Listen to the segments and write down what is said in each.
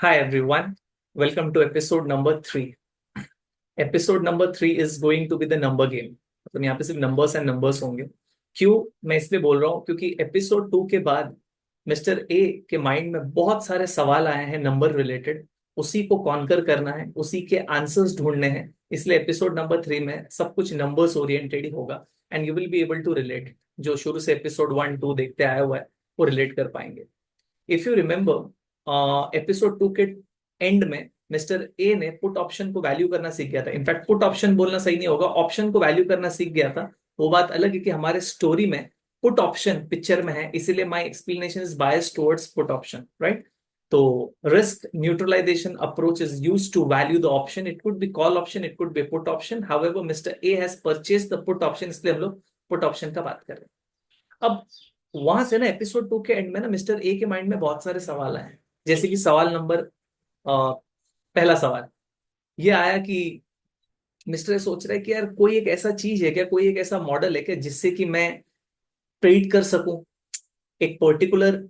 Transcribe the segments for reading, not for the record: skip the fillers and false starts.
Hi everyone, welcome to episode number 3. Episode number 3 is going to be the number game. मतलब यहाँ पे सिर्फ numbers and numbers होंगे. क्यों मैं इसलिए बोल रहा हूँ क्योंकि एपिसोड 2 के बाद मिस्टर ए के माइंड में बहुत सारे सवाल आए हैं नंबर रिलेटेड. उसी को कॉन्कर करना है, उसी के आंसर्स ढूंढने हैं. इसलिए एपिसोड नंबर 3 में सब कुछ नंबर्स ओरिएंटेड ही होगा and you will be able to relate. जो शुरू से एपिसोड 1-2 देखते आया हुआ है वो रिलेट कर पाएंगे. इफ यू रिमेंबर एपिसोड 2 के एंड में मिस्टर ए ने पुट ऑप्शन को वैल्यू करना सीख गया था. इनफैक्ट पुट ऑप्शन बोलना सही नहीं होगा, ऑप्शन को वैल्यू करना सीख गया था. वो बात अलग है कि हमारे स्टोरी में पुट ऑप्शन पिक्चर में है, इसीलिए my explanation is biased towards put option, right. तो risk neutralization approach is used to value the option. It could be call option, it could be put option. However mister A has purchase the put option, इसलिए हम लोग put option का बात कर रहे हैं. अब वहां से ना एपिसोड 2 के एंड में ना मिस्टर ए के माइंड में बहुत सारे सवाल आए. जैसे कि सवाल नंबर पहला सवाल ये आया कि मिस्टर ए सोच रहा है कि यार कोई एक ऐसा चीज है क्या, कोई एक ऐसा मॉडल है क्या जिससे कि मैं प्रेडिक्ट कर सकूं एक पर्टिकुलर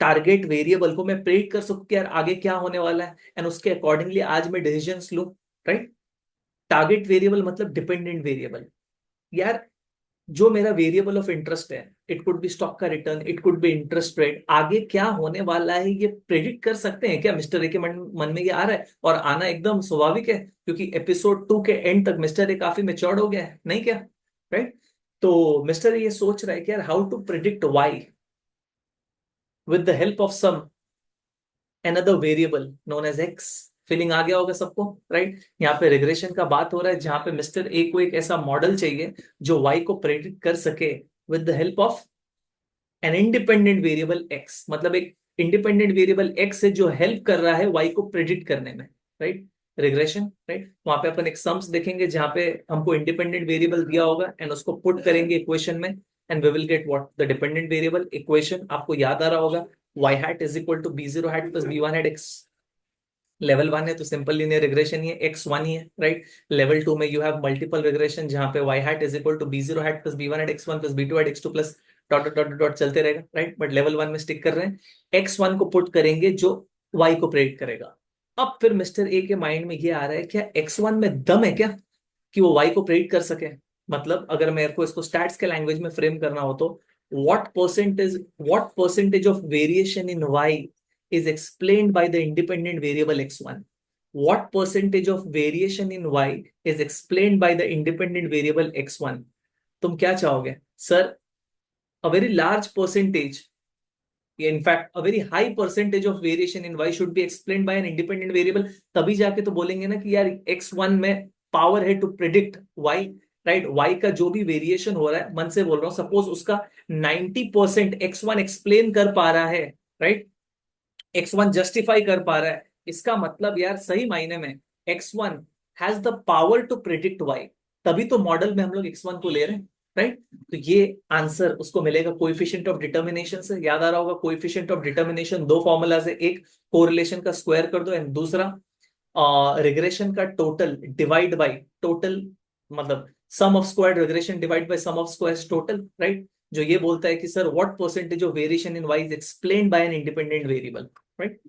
टारगेट वेरिएबल को. मैं प्रेडिक्ट कर सकूं कि यार आगे क्या होने वाला है एंड उसके अकॉर्डिंगली आज मैं डिसीजंस लूं, राइट. टारगेट वेरिएबल मतलब डिपेंडेंट वेरिएबल. यार जो मेरा वेरिएबल ऑफ इंटरेस्ट है, इट कुड बी स्टॉक का return, it could B interest rate, आगे क्या होने वाला है ये प्रेडिक्ट कर सकते हैं क्या? मिस्टर ए के मन में ये आ रहा है और आना एकदम स्वाभाविक है क्योंकि एपिसोड 2 के एंड तक मिस्टर ए काफी मेच्योर्ड हो गया है, नहीं क्या, राइट. तो मिस्टर ए ये सोच रहा है कि यार how to predict Y with the help of some another variable known as X. Feeling आ गया होगा सबको, राइट. यहाँ पे रिग्रेशन का बात हो रहा है जहां पे मिस्टर ए को एक ऐसा मॉडल चाहिए जो वाई को प्रेडिक्ट कर सके with the help of N independent variable x. मतलब एक इंडिपेंडेंट वेरिएबल एक्स है जो हेल्प कर रहा है वाई को प्रेडिक्ट करने में, राइट. Regression, right. वहां पे अपन एक सम्स देखेंगे जहां पे हमको इंडिपेंडेंट वेरिएबल दिया होगा एंड उसको पुट करेंगे इक्वेशन में and we will get what the dependent variable equation. आपको याद आ रहा होगा y hat is equal to b0 hat plus b1 hat x. Level 1 है तो सिंपल लीनियर रिग्रेशन ही है, x1 ही है, राइट. लेवल 2 में यू हैव मल्टीपल रिग्रेशन जहां पे y hat is equal to b0 hat plus b1 hat x1 plus b2 hat x2 plus dot dot dot dot चलते रहेगा, right. But level 1 में stick कर रहे हैं. x1 को पुट करेंगे जो y को प्रेडिक्ट करेगा. अब फिर मिस्टर ए के माइंड में ये आ रहा है क्या x1 में दम है क्या कि वो y को प्रेडिक्ट कर सके. मतलब अगर मेरे को इसको स्टैट्स के लैंग्वेज में फ्रेम करना हो तो what percentage of variation in y is explained by the independent variable x1. What percentage of variation in y is explained by the independent variable x1. तुम क्या चाहोगे sir? a very large percentage, in fact a very high percentage of variation in y should be explained by an independent variable. तभी जाके तो बोलेंगे ना कि यार x1 में पावर है to predict y, right. y का जो भी वेरिएशन हो रहा है, मन से बोल रहा हूं, सपोज उसका 90% x1 एक्सप्लेन कर पा रहा है, राइट. x1 जस्टिफाई कर पा रहा है, इसका मतलब यार सही मायने में x1 has the power to predict y. तभी तो मॉडल में हम लोग x1 को ले रहे हैं, राइट. तो ये आंसर उसको मिलेगा कोएफिशिएंट ऑफ डिटर्मिनेशन से. याद आ रहा होगा कोएफिशिएंट ऑफ डिटर्मिनेशन दो फॉर्मूला से, एक कोरिलेशन का स्क्वायर कर दो एंड दूसरा रिग्रेशन का टोटल डिवाइड बाय टोटल, मतलब sum of squared regression divide by sum of squares total, right. जो ये बोलता है कि sir what percentage of variation in Y is explained by an independent variable, right.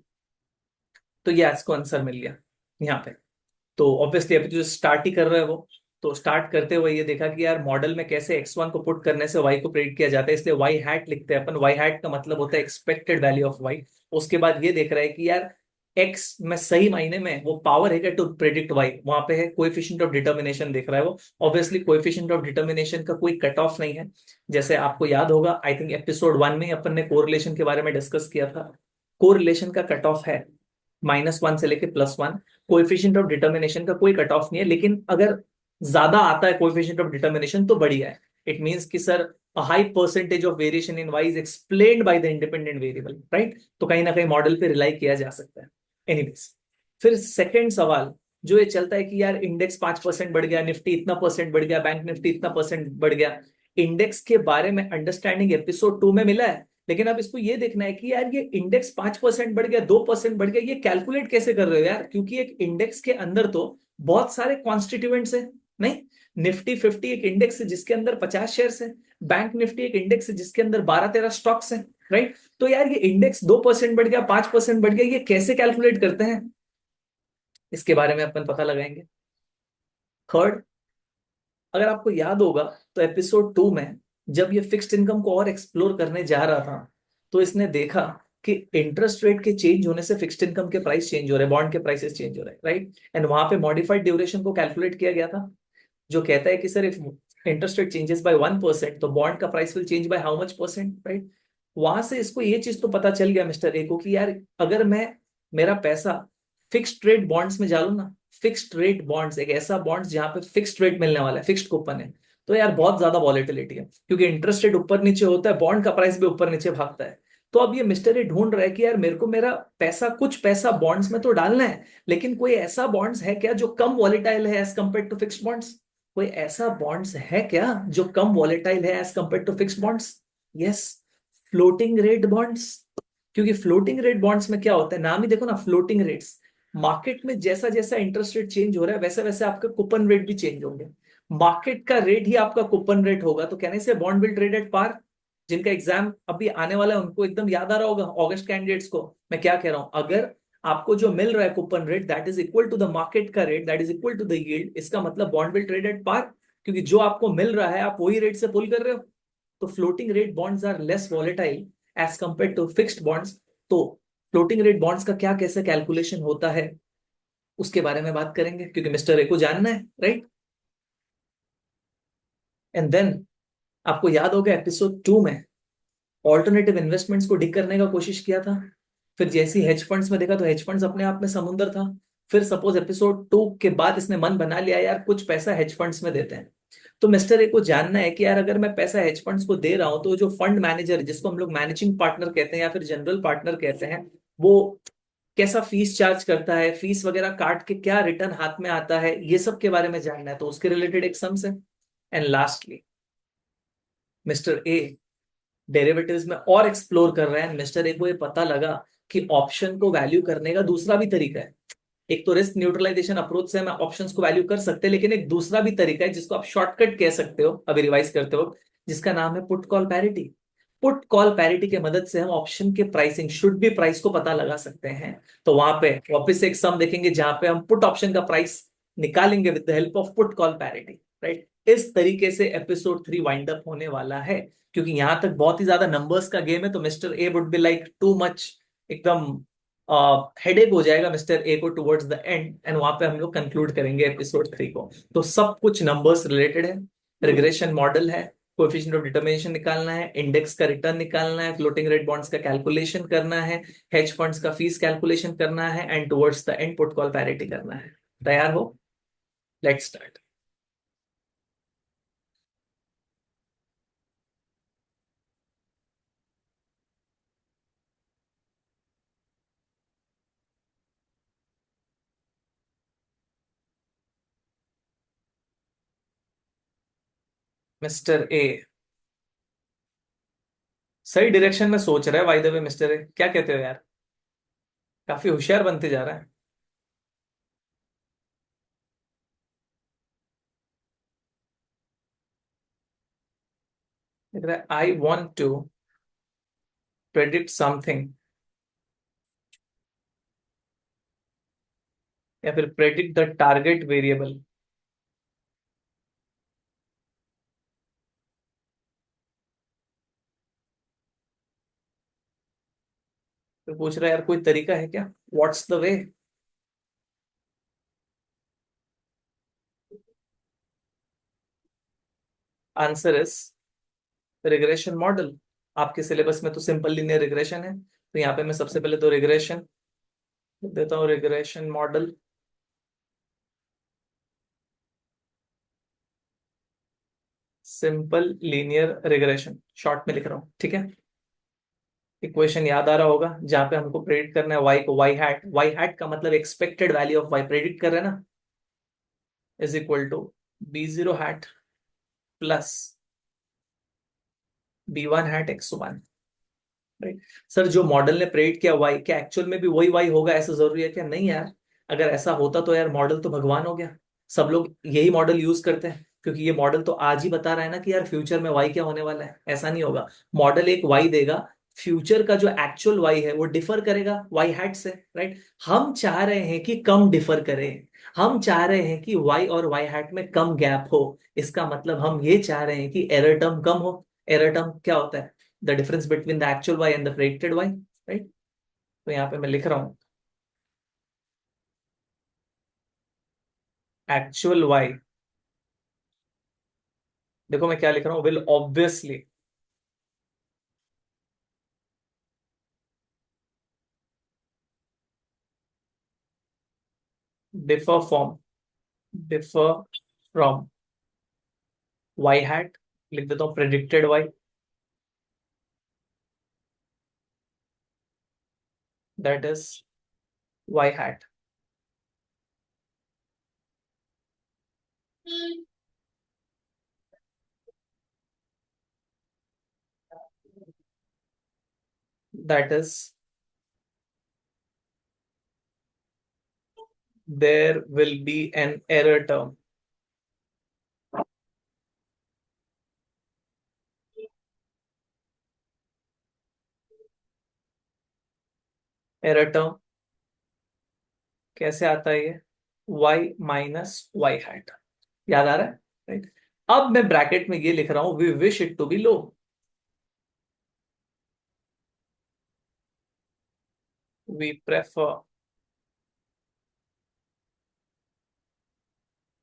तो ये इसको आंसर मिल गया यहाँ पे. तो ऑब्वियसली अभी जो स्टार्ट ही कर रहे हैं वो, तो स्टार्ट करते हुए ये देखा कि यार मॉडल में कैसे x1 को पुट करने से y को प्रेडिक्ट किया जाता है, इसलिए y हैट लिखते हैं अपन. y हैट का मतलब होता है एक्सपेक्टेड वैल्यू ऑफ y. उसके बाद ये देख रहा है कि यार x में सही मायने में वो पावर है क्या टू प्रेडिक्ट y. वहां पे है कोएफिशिएंट ऑफ डिटर्मिनेशन देख रहा है वो. ऑब्वियसली कोएफिशिएंट ऑफ डिटर्मिनेशन का कोई कट ऑफ नहीं है. जैसे आपको याद होगा आई थिंक एपिसोड 1 में अपन ने कोरिलेशन के बारे में डिस्कस किया था. कोरिलेशन का कट ऑफ है -1 से लेके +1. कोएफिशिएंट ऑफ डिटर्मिनेशन का कोई कट ऑफ नहीं है, लेकिन अगर ज्यादा आता है कोएफिशिएंट ऑफ डिटर्मिनेशन तो बढ़िया है. इट मींस कि sir a high percentage of variation in y is explained by the independent variable, right. तो कहीं ना कहीं मॉडल पे रिलाई किया जा सकता है. एनीवेज, फिर सेकंड सवाल जो ये चलता है कि यार इंडेक्स 5% बढ़ गया, निफ्टी इतना परसेंट बढ़ गया, बैंक निफ्टी इतना परसेंट बढ़ गया. इंडेक्स के बारे में अंडरस्टैंडिंग एपिसोड 2 में मिला है, लेकिन अब इसको ये देखना है कि यार ये इंडेक्स 5% बढ़ गया, 2% बढ़ गया, ये कैलकुलेट कैसे कर रहे हो यार? क्योंकि एक इंडेक्स के अंदर तो बहुत सारे कॉन्स्टिट्यूएंट्स है, नहीं. निफ्टी 50 एक इंडेक्स है जिसके अंदर 50 शेयर्स है. बैंक निफ्टी एक इंडेक्स है जिसके अंदर 12-13 स्टॉक्स है. राइट? तो यार ये इंडेक्स 2% बढ़ गया, 5% बढ़ गया, ये कैसे कैलकुलेट करते हैं, इसके बारे में अपन पता लगाएंगे। थर्ड, अगर आपको याद होगा तो एपिसोड 2 में जब ये फिक्स्ड इनकम को और एक्सप्लोर करने जा रहा था, तो इसने देखा कि इंटरेस्ट रेट के चेंज होने से फिक्स्ड इनकम के प्राइस चेंज हो रहे हैं, बॉन्ड के प्राइसेस चेंज हो रहे हैं, राइट? एंड वहां पे मॉडिफाइड ड्यूरेशन को कैलकुलेट किया गया था, जो कहता है कि sir if interest rate changes by 1%, तो बॉन्ड का price will change by how much percent, right? वहां से इसको ये चीज तो पता चल गया मिस्टर ए को कि यार अगर मैं मेरा पैसा फिक्स्ड रेट बॉन्ड्स में डालूं ना, फिक्स्ड रेट बॉन्ड्स एक ऐसा बॉन्ड्स जहां पे फिक्स्ड रेट मिलने वाला है, फिक्स्ड कूपन है, तो यार बहुत ज्यादा वॉलेटिलिटी है, क्योंकि इंटरेस्ट रेट ऊपर नीचे होता है, बॉन्ड का प्राइस भी ऊपर नीचे भागता है। तो अब ये मिस्टर ए ढूंढ रहा है कि यार मेरे को मेरा पैसा, कुछ पैसा बॉन्ड्स में तो डालना है, लेकिन कोई ऐसा बॉन्ड्स है क्या जो कम वॉलेटाइल है as compare to fixed bonds? कोई ऐसा बॉन्ड्स है क्या जो कम वॉलेटाइल है as compare to fixed bonds? Yes, floating rate bonds. क्योंकि फ्लोटिंग रेट बॉन्ड्स में क्या होता है, नाम ही देखो ना, फ्लोटिंग रेट्स। मार्केट में जैसा जैसा इंटरेस्ट रेट चेंज हो रहा है, वैसे वैसे आपका कूपन रेट भी चेंज होंगे। मार्केट का रेट ही आपका कूपन रेट होगा, तो कहने से bond will trade at par. जिनका एग्जाम अभी आने वाला है उनको एकदम याद आ रहा होगा, ऑगस्ट कैंडिडेट्स को मैं क्या कह रहा हूं, अगर आपको जो मिल रहा है coupon rate that is equal to the market का rate that is equal to the yield, इसका मतलब bond will trade at par, क्योंकि जो आपको मिल रहा है आप वही रेट से पुल कर रहे हो। तो floating rate bonds are less volatile as compare to fixed bonds. तो फ्लोटिंग रेट बॉन्ड्स का क्या कैसे कैलकुलेशन होता है, उसके बारे में बात करेंगे, क्योंकि मिस्टर ए को जानना है, राइट? एंड देन आपको याद होगा एपिसोड 2 में ऑल्टरनेटिव इन्वेस्टमेंट्स को डिक करने का कोशिश किया था। फिर जैसे हेज फंड्स में देखा तो हेज फंड्स अपने आप में समुंदर था। फिर सपोज एपिसोड 2 के बाद इसने मन बना लिया यार कुछ पैसा हेज फंड्स में देते हैं। तो मिस्टर ए को जानना है कि यार अगर मैं पैसा हेज फंड्स को दे रहा हूं, तो जो फंड मैनेजर, जिसको हम लोग मैनेजिंग पार्टनर कहते हैं या फिर जनरल पार्टनर कहते हैं, वो कैसा फीस चार्ज करता है, फीस वगैरह काट के क्या रिटर्न हाथ में आता है, ये सब के बारे में जानना है, तो उसके रिलेटेड एक सम्स है। And lastly mister A derivatives में और एक्सप्लोर कर रहे हैं। मिस्टर ए को ये पता लगा कि ऑप्शन को वैल्यू करने का दूसरा भी तरीका है। एक तो रिस्क न्यूट्रलाइजेशन अप्रोच से हम ऑप्शंस को वैल्यू कर सकते हैं, लेकिन एक दूसरा भी तरीका है जिसको आप शॉर्टकट कह सकते हो अभी रिवाइज करते हो, जिसका नाम है put call parity. Put call parity के मदद से हम ऑप्शन के प्राइसिंग, शुड बी प्राइस को पता लगा सकते हैं। तो वहां पे वापस से एक सम देखेंगे जहां पे हम पुट ऑप्शन का प्राइस निकालेंगे with the help of put call parity, right? इस तरीके से एपिसोड 3 वाइंड अप होने वाला है। क्योंकि यहां तक बहुत ही ज्यादा नंबर्स का गेम है, तो mister A would be like too much, एकदम हेडेक हो जाएगा मिस्टर ए को टुवर्ड्स द एंड, एंड वहां पे हम लोग कंक्लूड करेंगे एपिसोड 3 को। तो सब कुछ नंबर्स रिलेटेड है, रिग्रेशन मॉडल है, कोएफिशिएंट ऑफ डिटरमिनेशन निकालना है, इंडेक्स का रिटर्न निकालना है, फ्लोटिंग रेट बॉन्ड्स का कैलकुलेशन करना है, हेज फंड्स का फीस कैलकुलेशन करना है, and towards the end put call parity करना है। तैयार हो? Let's start. मिस्टर ए सही डायरेक्शन में सोच रहा है, by the way mister A, क्या कहते हो यार? काफी होशियार बनते जा रहा है। लग रहा है I want to predict something, या फिर प्रेडिक्ट द टारगेट वेरिएबल। तो पूछ रहा है यार कोई तरीका है क्या, what's the way? Answer is regression model. आपके सिलेबस में तो सिंपल लीनियर रिग्रेशन है, तो यहाँ पे मैं सबसे पहले तो रिग्रेशन देता हूँ, regression model. Simple linear regression short में लिख रहा हूँ, ठीक है? इक्वेशन याद आ रहा होगा, जहां पे हमको प्रेडिक्ट करना है वाई को, वाई हैट का मतलब expected value of y predict कर रहे हैं ना, is equal to B0 hat plus B1 hat X1, right? Sir जो मॉडल ने प्रेडिक्ट किया वाई, क्या एक्चुअल में भी वही वाई होगा, ऐसा जरूरी है क्या? नहीं यार, अगर ऐसा होता तो यार मॉडल तो भगवान हो गया। सब लोग यही मॉडल यूज करते हैं, क्योंकि ये मॉडल तो आज ही बता रहा है ना कि यार फ्यूचर में वाई क्या होने वाला है। ऐसा नहीं होगा, मॉडल एक वाई देगा, फ्यूचर का जो एक्चुअल वाई है वो डिफर करेगा वाई हैट से, राइट। हम चाह रहे हैं कि कम डिफर करे, हम चाह रहे हैं कि वाई और वाई हैट में कम गैप हो। इसका मतलब हम ये चाह रहे हैं कि एरर टर्म कम हो। एरर टर्म क्या होता है? The difference between the actual y and the predicted y, right. तो यहाँ पे मैं लिख रहा हूँ एक्चुअल वाई, देखो मैं क्या लिख रहा हूँ, will obviously differ from differ from y hat, लिख देता हूँ predicted y, that is y hat. That is, there will be an error term. Error term कैसे आता है ये? y माइनस वाई हैट, याद आ रहा है, राइट। अब मैं ब्रैकेट में ये लिख रहा हूं, we wish it to be low, we prefer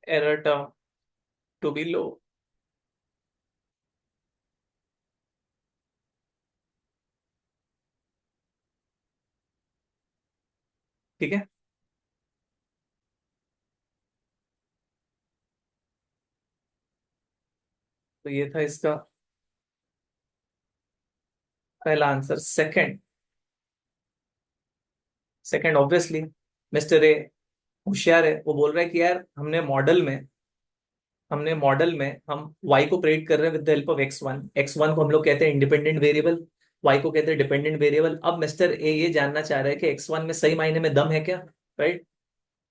error term to be low. ठीक है, तो ये था इसका पहला answer. Second, second obviously mister A होशियार है, वो बोल रहा है कि यार हमने मॉडल में हम y को प्रेडिक्ट कर रहे हैं with the help of x1। x1 को हम लोग कहते हैं इंडिपेंडेंट वेरिएबल, y को कहते हैं डिपेंडेंट वेरिएबल। अब मिस्टर ए ये जानना चाह रहा है कि x1 में सही मायने में दम है क्या, राइट।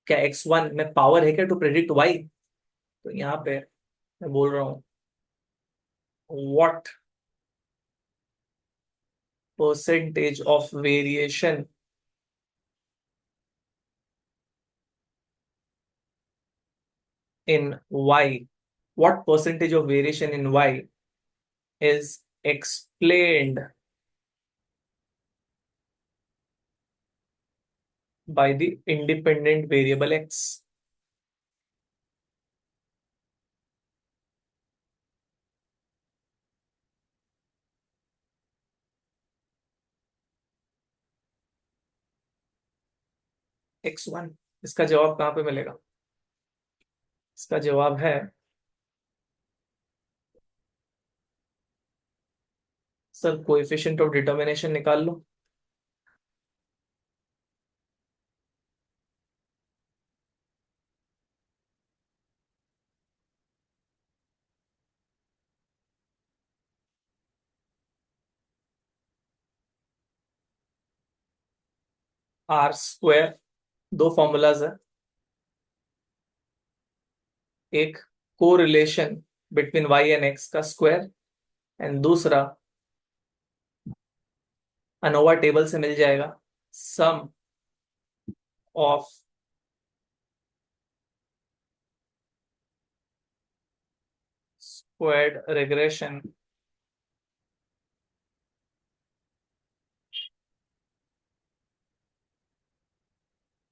क्या x1 में पावर है क्या टू प्रेडिक्ट y? तो यहाँ पे मैं बोल रहा हूँ what percentage of variation in y, what percentage of variation in y is explained by the independent variable x? x1, इसका जवाब कहाँ पे मिलेगा? इसका जवाब है सर कोएफिशिएंट ऑफ डिटर्मिनेशन निकाल लो। आर स्क्वायर, दो फॉर्मूलाज है, एक correlation between Y and X का स्क्वायर, एंड दूसरा अनोवा टेबल से मिल जाएगा sum of squared regression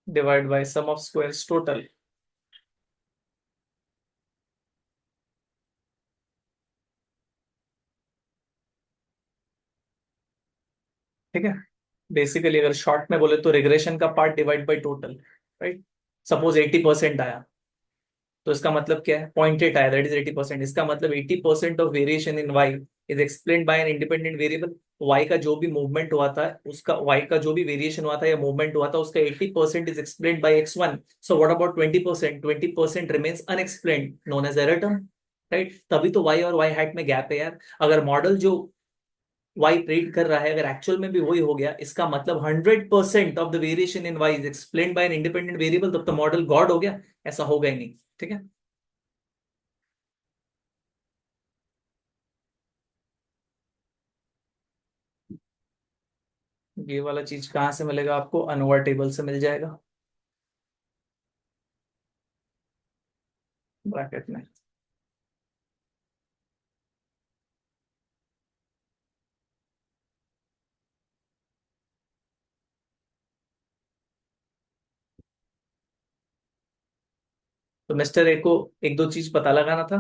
divide by sum of squares total. ठीक है, बेसिकली अगर शॉर्ट में बोले तो रिग्रेशन का part divide by total, right. Suppose 80% आया, तो इसका मतलब क्या है? 0.8 आया, दैट इज 80%। इसका मतलब 80% of variation in Y is explained by an independent variable. Y का जो भी मूवमेंट हुआ था, उसका वाई का जो भी वेरिएशन हुआ था या मूवमेंट हुआ था, उसका 80% is explained by x1। So what about 20%? 20% remains unexplained, known as error term, right. तभी तो वाई और वाई हैट में गैप है यार। अगर मॉडल जो वाई प्रेडिक्ट कर रहा है अगर एक्चुअल में भी वही हो गया, इसका मतलब 100% of the variation in Y is explained by an independent variable, तब तो मॉडल गॉड हो गया। ऐसा होगा ही नहीं, ठीक है। ये वाला चीज कहाँ से मिलेगा आपको? अनोवा टेबल से मिल जाएगा, ब्रैकेट में। तो मिस्टर ए को एक दो चीज पता लगाना था,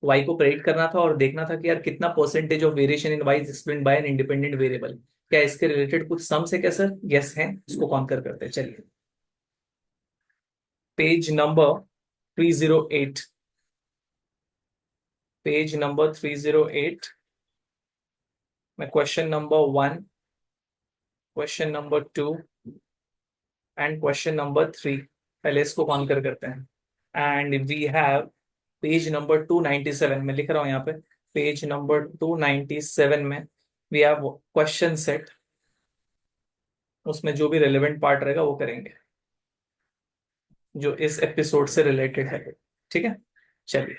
वाई को प्रेडिक्ट करना था और देखना था कि यार कितना percentage of variation in Y is explained by an independent variable. क्या इसके रिलेटेड कुछ सम्स है क्या सर? यस है, इसको कॉन्कर करते हैं, चलिए। पेज नंबर 308, पेज नंबर 308 में question number 1, question number 2 and question number 3, पहले इसको कॉन्कर करते हैं। And we have page number 297 में लिख रहा हूं यहाँ पे, पेज नंबर 297 में वी हैव क्वेश्चन सेट, उसमें जो भी रेलेवेंट पार्ट रहेगा वो करेंगे जो इस एपिसोड से रिलेटेड है। ठीक है, चलिए।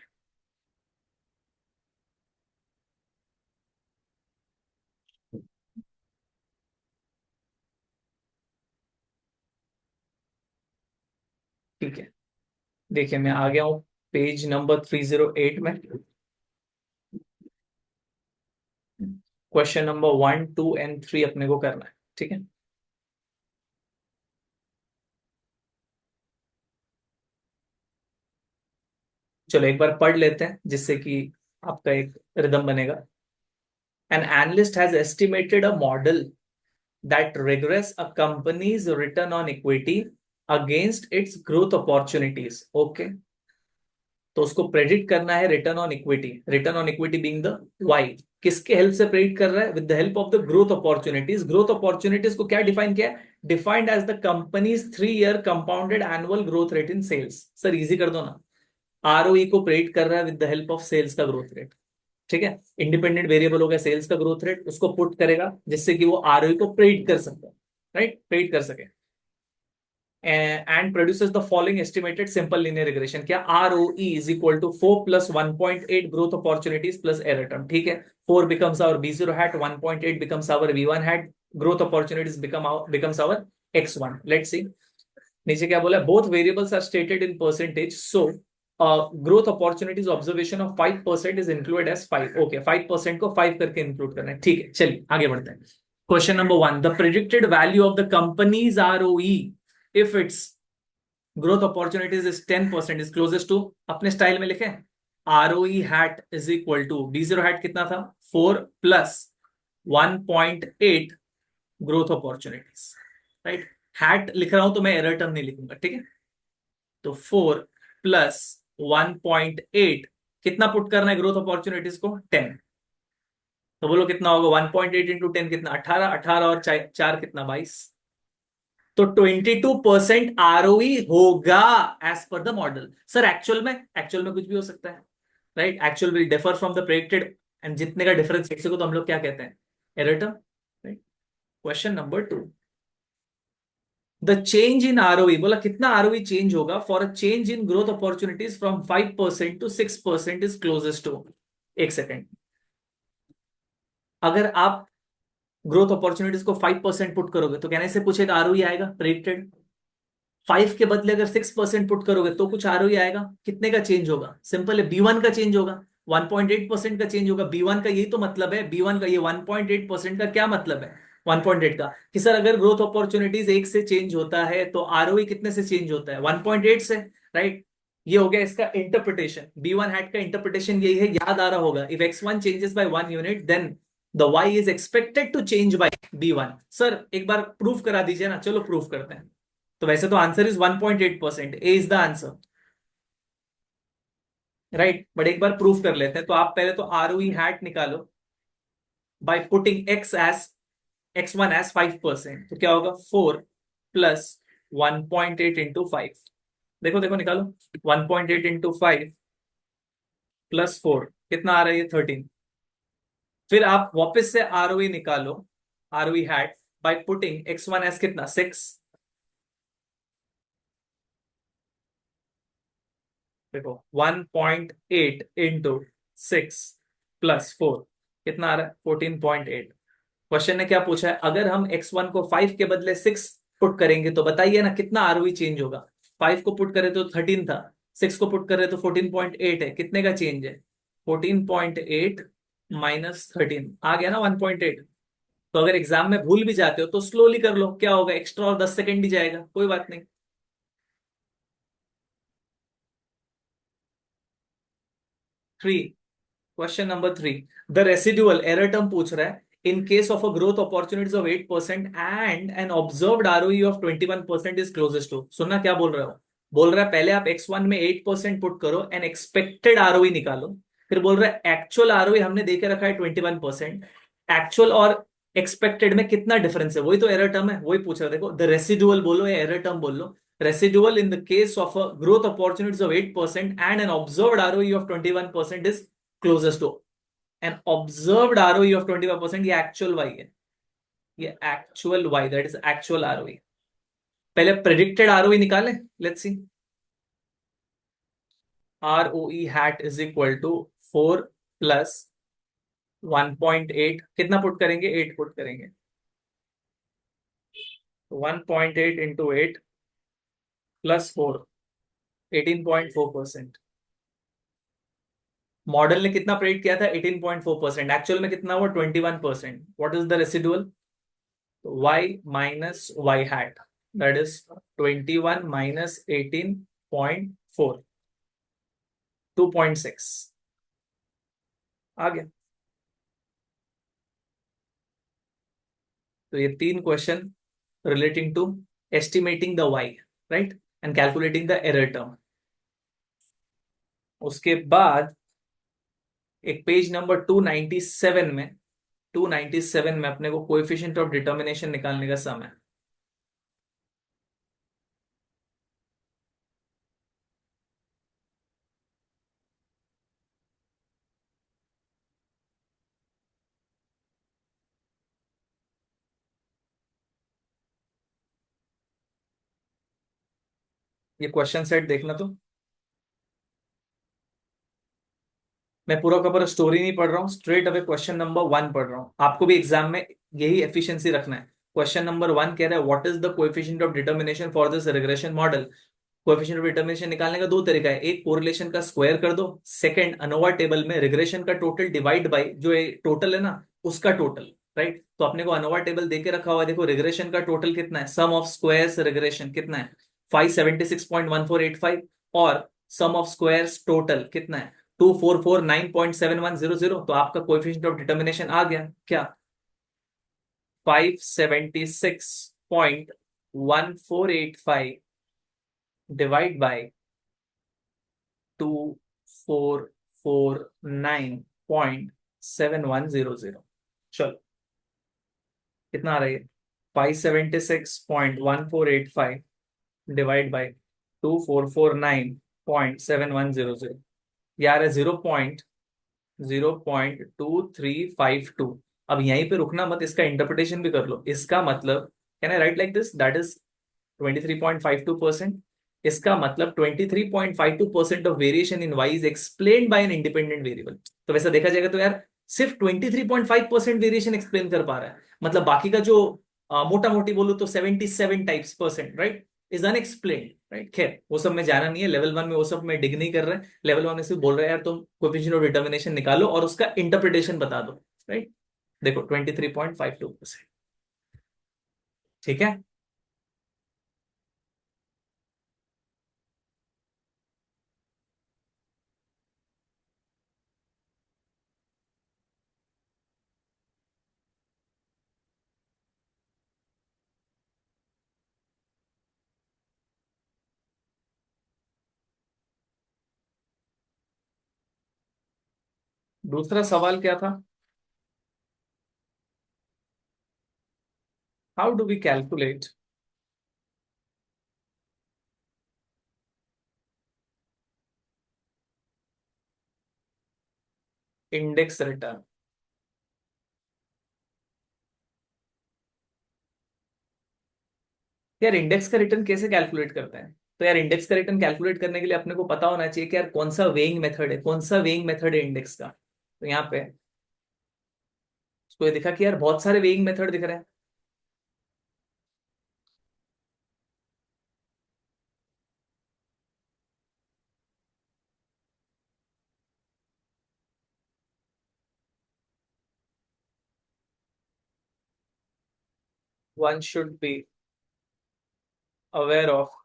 ठीक है, देखिए मैं आ गया हूँ पेज नंबर 308 में। क्वेश्चन नंबर 1, 2 एंड 3 अपने को करना है, ठीक है। चलो एक बार पढ़ लेते हैं जिससे कि आपका एक रिदम बनेगा। An analyst has estimated a model that regress a company's return on equity against its growth opportunities. Okay, तो उसको प्रेडिक्ट करना है return on equity, return on equity being the y. किसके हेल्प से प्रेडिक्ट कर रहा है? With the help of the growth opportunities. Growth opportunities को क्या डिफाइन किया है? Defined as the company's 3 year compounded annual growth rate in sales. Sir easy कर दो ना, आरओई को प्रेडिक्ट कर रहा है with the help of sales का ग्रोथ रेट। ठीक है, इंडिपेंडेंट वेरिएबल हो गया सेल्स का ग्रोथ रेट, उसको पुट करेगा जिससे कि वो आरओई को प्रेडिक्ट कर सकता है, राइट, प्रेडिक्ट कर सके। And produces the following estimated simple linear regression. क्या? R O E is equal to 4 plus 1.8 growth opportunities plus error term. ठीक है, 4 becomes our B zero hat, 1.8 becomes our B one hat, growth opportunities becomes our X one. Let's see नीचे क्या बोला, both variables are stated in percentage, so growth opportunities observation of 5% is included as 5। Okay, 5% को 5 करके include करना है। ठीक है, चलिए आगे बढ़ते हैं। Question number 1, the predicted value of the company's ROE if its growth opportunities is 10% is closest to, अपने स्टाइल में लिखें, ROE hat is equal to D zero hat कितना था? 4 plus 1.8 growth opportunities, right. Hat लिख रहा हूं तो मैं एरर टर्म नहीं लिखूंगा, ठीक है। तो 4 प्लस 1.8 कितना पुट करना है ग्रोथ अपॉर्चुनिटीज को? 10। तो बोलो कितना होगा? 1.8 इंटू 10 कितना? 18, 18 और 4 कितना? 22। तो 22% आरओई होगा as per the model. Sir actual में कुछ भी हो सकता है, right. Actual will differ from the predicted, and जितने का डिफरेंस को तो हम लोग क्या कहते हैं? Error term, right. Question number 2, the change in ROE, बोला कितना आरओई चेंज होगा for a change in growth opportunities from 5% to 6% is closest to. एक सेकेंड, अगर आप ग्रोथ अपॉर्चुनिटीज को 5% पुट करोगे तो कहने से पूछेगा आरओई आएगा प्रेडिक्टेड। 5 के बदले अगर 6% पुट करोगे तो कुछ आरओई आएगा। कितने का चेंज होगा? सिंपल है, बी वन का चेंज होगा, 1.8% का चेंज होगा। बी वन का यही तो मतलब है, बी वन का ये 1.8% का क्या मतलब है? 1.8 का कि सर अगर ग्रोथ अपॉर्चुनिटीज 1 से चेंज होता है तो आरओई कितने से चेंज होता है? 1.8 से, राइट। ये हो गया इसका इंटरप्रिटेशन, बी वन हैट का इंटरप्रिटेशन यही है, याद आ रहा होगा। If x one changes by 1 unit then the y is expected to change by B one. Sir एक बार प्रूफ करा दीजिए ना, चलो प्रूफ करते हैं। तो वैसे तो answer is 1.8%, A is the answer, right. But एक बार प्रूफ कर लेते हैं, तो आप पहले तो आर ओ हैट निकालो by putting x one as 5%। तो क्या होगा? 4 प्लस 1.8 इंटू 5। देखो देखो निकालो, 1.8 इंटू 5 प्लस 4 कितना आ रहा है? ये 13। फिर आप वापस से आर ओ निकालो, R O hat by putting x one as कितना? 6। देखो 1.8 इंटू 6 प्लस 4 कितना आ रहा है? 14.8। क्वेश्चन ने क्या पूछा है, अगर हम x1 को 5 के बदले 6 पुट करेंगे तो बताइए ना कितना आरओई चेंज होगा। 5 को पुट करे तो 13 था, 6 को पुट करे तो 14.8 है, कितने का चेंज है? 14.8 माइनस 13 आ गया ना 1.8। तो अगर एग्जाम में भूल भी जाते हो तो स्लोली कर लो, क्या होगा, एक्स्ट्रा और 10 सेकेंड ही जाएगा, कोई बात नहीं। 3, question number 3, the residual error term पूछ रहा है, in case of a growth opportunities of 8% and an observed ROE of 21% is closest to. सुनना क्या बोल रहा हो, बोल रहा है पहले आप x1 में 8% पुट करो एंड एक्सपेक्टेड आरओई निकालो, फिर बोल रहा है एक्चुअल आरओई हमने देके रखा है 21%, एक्चुअल और एक्सपेक्टेड में कितना डिफरेंस है, वही तो एरर टर्म है, वही पूछ रहा है। देखो द रेसिडुअल बोलो या एरर टर्म बोल लो, residual in the case of a growth opportunities of 8% and an observed ROE of 21% is closest to। an observed ROE of 21%, ये actual Y है, ये actual Y, that is actual ROE। पहले predicted ROE निकाले, let's see। ROE hat is equal to 4 plus 1.8, कितना put करेंगे, 8 put करेंगे, 1.8 into 8 plus 4, 18.4%। Model ने कितना प्रेडिक्ट किया था, 18.4%, एक्चुअल में कितना हुआ 21%। What is the residual, y minus y hat, that is 21 minus 18.4, 2.6 आ गया। तो ये तीन question relating to estimating the y, right, and calculating the error term. उसके बाद एक पेज नंबर 297 में, 297 में अपने को कोएफिशिएंट ऑफ डिटर्मिनेशन निकालने का समय। ये क्वेश्चन सेट देखना, तो मैं पूरा का पूरा स्टोरी नहीं पढ़ रहा हूँ, स्ट्रेट अवे क्वेश्चन नंबर 1 पढ़ रहा हूँ। आपको भी एग्जाम में यही एफिशिएंसी रखना है। क्वेश्चन नंबर 1 कह रहा है what is the coefficient of determination for this regression model. Coefficient of determination निकालने का दो तरीका है, एक कोरिलेशन का स्क्वायर कर दो, सेकंड अनोवा टेबल में रिग्रेशन का टोटल डिवाइड बाय जो टोटल है ना उसका टोटल, राइट। तो अपने को अनोवा टेबल देके रखा हुआ है, देखो रिग्रेशन का टोटल कितना है, सम ऑफ स्क्वायर्स रिग्रेशन कितना है 576.1485, और सम ऑफ स्क्वायर्स टोटल कितना है 2449.7100। तो आपका कोएफिशिएंट ऑफ डिटर्मिनेशन आ गया क्या, 576.1485 डिवाइड बाय 2449.7100। चलो कितना आ रहा है, 576.1485 डिवाइड बाय 2449.7100, यार है 0.2352। अब यहीं पे रुकना मत, इसका इंटरप्रिटेशन भी कर लो। इसका मतलब can I write like this, that is 23.52%। इसका मतलब 23.52% of variation in Y is explained by an independent variable. तो वैसा देखा जाएगा तो यार सिर्फ 23.5% वेरिएशन एक्सप्लेन कर पा रहा है, मतलब बाकी का जो मोटा मोटी बोलूं तो 77 types percent, right, is unexplained, right. खैर वो सब में जाना नहीं है, लेवल 1 में वो सब में डिग नहीं कर रहे हैं। लेवल 1 में सिर्फ बोल रहे हैं यार तुम कोएफिशिएंट ऑफ डिटर्मिनेशन निकालो और उसका इंटरप्रिटेशन बता दो, राइट। देखो 23.52%, ठीक है। दूसरा सवाल क्या था, how do we calculate index return. यार इंडेक्स का रिटर्न कैसे कैलकुलेट करते हैं, तो यार इंडेक्स का रिटर्न कैलकुलेट करने के लिए अपने को पता होना चाहिए कि यार कौन सा वेइंग मेथड है, कौन सा वेइंग मेथड है इंडेक्स का। तो यहाँ पे तो ये देखा कि यार बहुत सारे वेइंग मेथड दिख रहे हैं। One should be aware of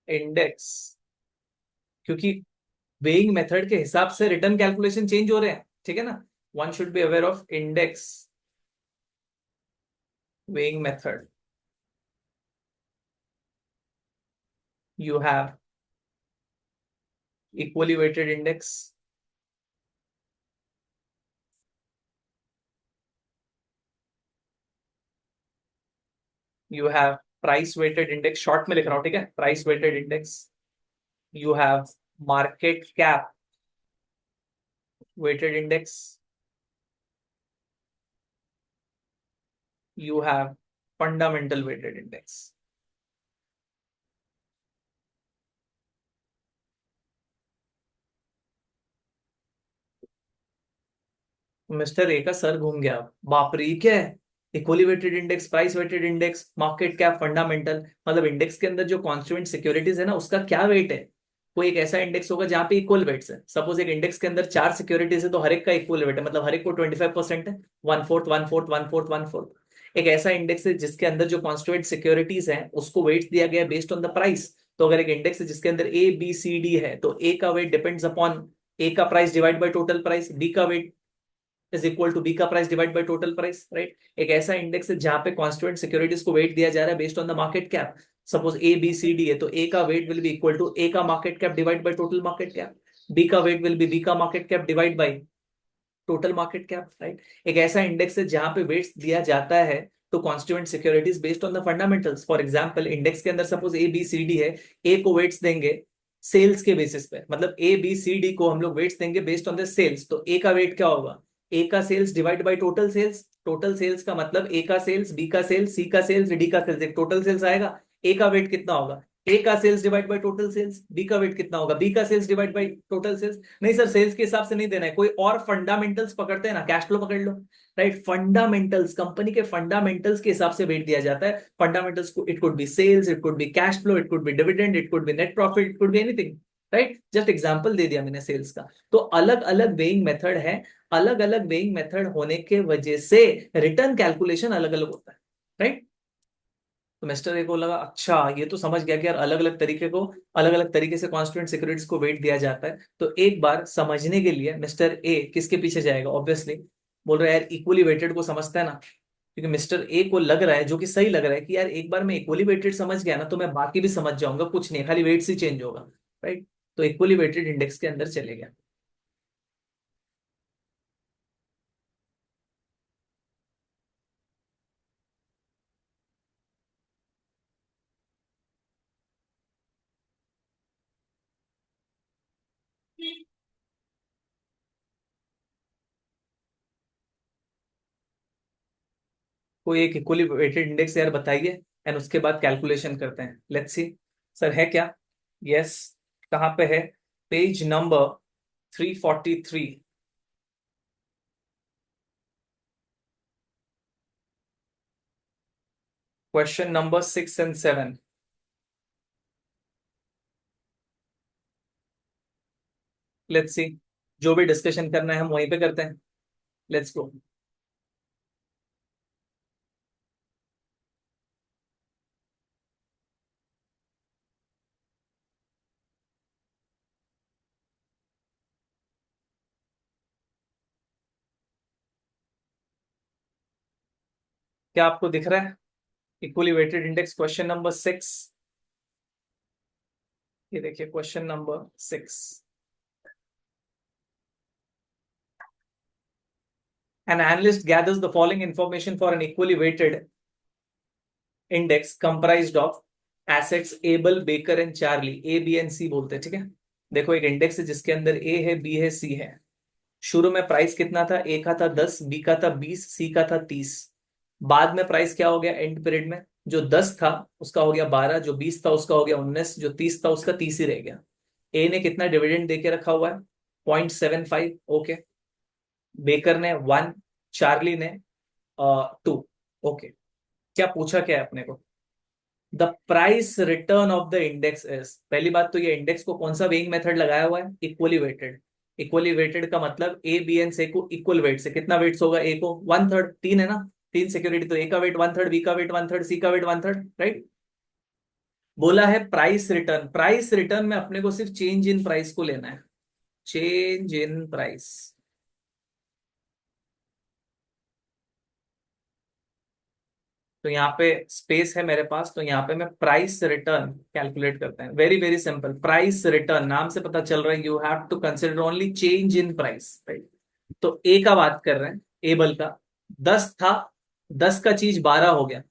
index, क्योंकि वेइंग मेथड के हिसाब से रिटर्न कैलकुलेशन चेंज हो रहे हैं, ठीक है ना। One should be aware of index weighing method. You have equally weighted index, you have price weighted index, short में लिख रहा हूं, ठीक है, price weighted index. You have market cap weighted index. You have fundamental weighted index. Mister A का सर घूम गया, बाप रे ये क्या है, equally weighted index, price weighted index, market cap, fundamental, मतलब इंडेक्स के अंदर जो कॉन्स्टिट्यूएंट सिक्योरिटीज है ना उसका क्या वेट है। कोई एक ऐसा इंडेक्स होगा जहां पे इक्वल वेट्स है, सपोज एक इंडेक्स के अंदर चार सिक्योरिटीज है तो हर एक का इक्वल वेट है, मतलब हर एक को 25% है, one fourth one fourth one fourth one fourth. एक ऐसा इंडेक्स है जिसके अंदर जो कॉन्स्टिट्यूएंट सिक्योरिटीज है उसको वेट्स दिया गया है बेस्ड ऑन द प्राइस। तो अगर एक इंडेक्स है जिसके अंदर ए बी सी डी है तो ए का वेट डिपेंड्स अपॉन ए का price divide by total price, B का weight is equal to B का price divide by total price, right. एक ऐसा इंडेक्स है जहां पे कॉन्स्टिट्यूएंट सिक्योरिटीज को वेट दिया जा रहा है based on the market cap. Suppose A B C D है तो ए का weight will be equal to A का market cap divide by total market cap, B का वेट विल बी बी का market cap divide by total market cap, right. एक ऐसा index है जहां पे वेट्स दिया जाता है तो constituent securities based on the fundamentals. For example index के अंदर suppose A B C D है, ए को वेट्स देंगे सेल्स के बेसिस पे, मतलब ए बी सी डी को हम लोग वेट्स देंगे बेस्ड ऑन द सेल्स, तो ए का वेट क्या होगा, ए का sales divide by total sales. Total sales का मतलब ए का सेल्स, बी का सेल्स, सी का सेल्स, डी का सेल्स, एक टोटल सेल्स आएगा। ए का वेट कितना होगा, ए का sales divide by total sales, B का वेट कितना होगा, बी का sales divide by total sales. नहीं सर सेल्स के हिसाब से नहीं देना है, कोई और फंडामेंटल्स पकड़ते हैं ना, कैश फ्लो पकड़ लो, राइट। फंडामेंटल्स, कंपनी के फंडामेंटल्स के हिसाब से वेट दिया जाता है। फंडामेंटल्स को it could be sales, it could be cash flow, it could be dividend, it could be net profit, it could be anything, right. Just example दे दिया मैंने सेल्स का। तो अलग अलग वेइंग मेथड है, अलग अलग वेइंग मेथड होने के वजह से रिटर्न कैलकुलेशन अलग अलग होता है, राइट। तो मिस्टर ए को लगा अच्छा ये तो समझ गया कि यार अलग अलग तरीके को, अलग अलग तरीके से कॉन्स्टिट्यूएंट सिक्योरिटीज को वेट दिया जाता है। तो एक बार समझने के लिए मिस्टर ए किसके पीछे जाएगा, ऑब्वियसली बोल रहा है यार इक्वली वेटेड को समझता है ना, क्योंकि मिस्टर ए को लग रहा है, जो कि सही लग रहा है, कि यार एक बार मैं इक्वली वेटेड समझ गया ना तो मैं बाकी भी समझ जाऊंगा, कुछ नहीं खाली वेट से चेंज होगा, राइट। तो इक्वली वेटेड इंडेक्स के अंदर चले गया। कोई एक इक्वली वेटेड इंडेक्स यार बताइए, एंड उसके बाद कैलकुलेशन करते हैं, लेट्स सी। सर है क्या, यस। कहाँ पे है, page number 343, question number 6 and 7। Let's see, जो भी डिस्कशन करना है हम वहीं पे करते हैं, लेट्स गो। क्या आपको दिख रहा है equally weighted index, question number 6। ये देखिए question number 6। An analyst gathers the following information for an equally weighted index comprised of assets Able Baker and Charlie, A B and C बोलते हैं, ठीक है। देखो एक इंडेक्स है जिसके अंदर ए है, बी है, सी है। शुरू में प्राइस कितना था, ए का था 10, बी का था 20, सी का था 30। बाद में प्राइस क्या हो गया एंड पीरियड में, जो 10 था उसका हो गया 12, जो 20 था उसका हो गया 19, जो 30 था उसका 30 ही रह गया। ए ने कितना डिविडेंड देके रखा हुआ है, 0.75, ओके। बेकर ने 1, चार्ली ने 2। ओके, क्या पूछा क्या है अपने को? The price return of the index is, पहली बात तो ये इंडेक्स को कौन सा वेइंग मेथड लगाया हुआ है? Equally weighted. इक्वली वेटेड का मतलब ए बी एंड सी को इक्वल वेट से, कितना वेट्स होगा? ए को 1/3, 3 है ना, 3 सिक्योरिटी, तो ए का वेट 1/3, बी का वेट 1/3, सी का वेट 1/3, राइट। बोला है प्राइस रिटर्न, प्राइस रिटर्न में अपने को सिर्फ चेंज इन प्राइस को लेना है, चेंज इन प्राइस। तो यहाँ पे स्पेस है मेरे पास, तो यहाँ पे मैं प्राइस रिटर्न कैलकुलेट करते हैं। Very very simple, price return नाम से पता चल रहा है you have to consider only change in price, right. तो ए का बात कर रहे हैं, एबल का 10 था, 10 का चीज 12 हो गया,